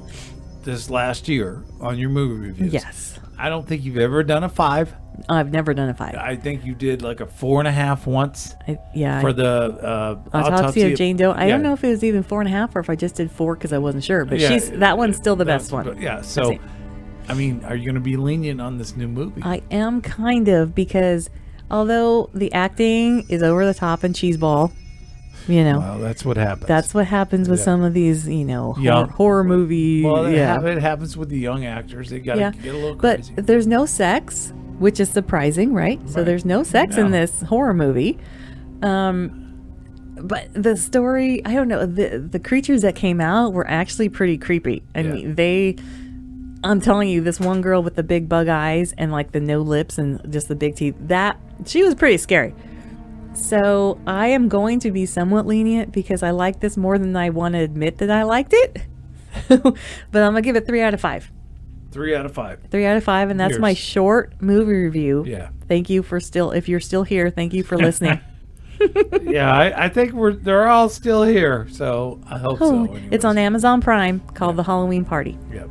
this last year on your movie reviews. Yes. I don't think you've ever done a 5. I've never done a 5. I think you did like a 4.5 once. For the Autopsy of Jane Doe. I don't know if it was even 4.5 or if I just did 4 because I wasn't sure. But that one's still the best one. Yeah. So, I mean, are you going to be lenient on this new movie? I am kind of, because although the acting is over the top and cheeseball, well, that's what happens. That's what happens with some of these, horror movies. Well, it happens with the young actors. They got to get a little crazy. But there's no sex, which is surprising, right? So there's no sex in this horror movie. But the story, I don't know, the creatures that came out were actually pretty creepy. I mean, I'm telling you, this one girl with the big bug eyes and like the no lips and just the big teeth, she was pretty scary. So I am going to be somewhat lenient because I like this more than I want to admit that I liked it. But I'm going to give it 3 out of 5. 3 out of 5. 3 out of 5, and that's my short movie review. Yeah. Thank you if you're still here, thank you for listening. I think they're all still here, so I hope so. Anyways. It's on Amazon Prime, called The Halloween Party. Yep.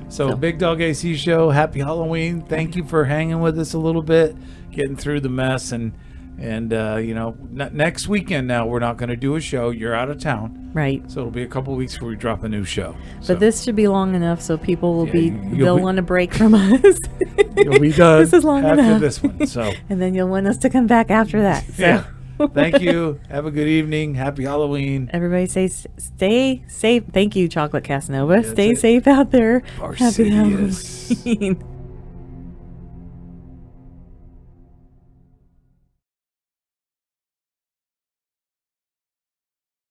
So Big Dog AC Show, happy Halloween. Thank you for hanging with us a little bit, getting through the mess, and next weekend now we're not going to do a show. You're out of town, right? So it'll be a couple weeks before we drop a new show. But this should be long enough so people will they'll want a break from us. You'll be done. This is long after enough. This one. So and then you'll want us to come back after that. So. Yeah. Thank you. Have a good evening. Happy Halloween. Everybody stay safe. Thank you, Chocolate Casanova. Stay safe out there. Barsideous. Happy Halloween.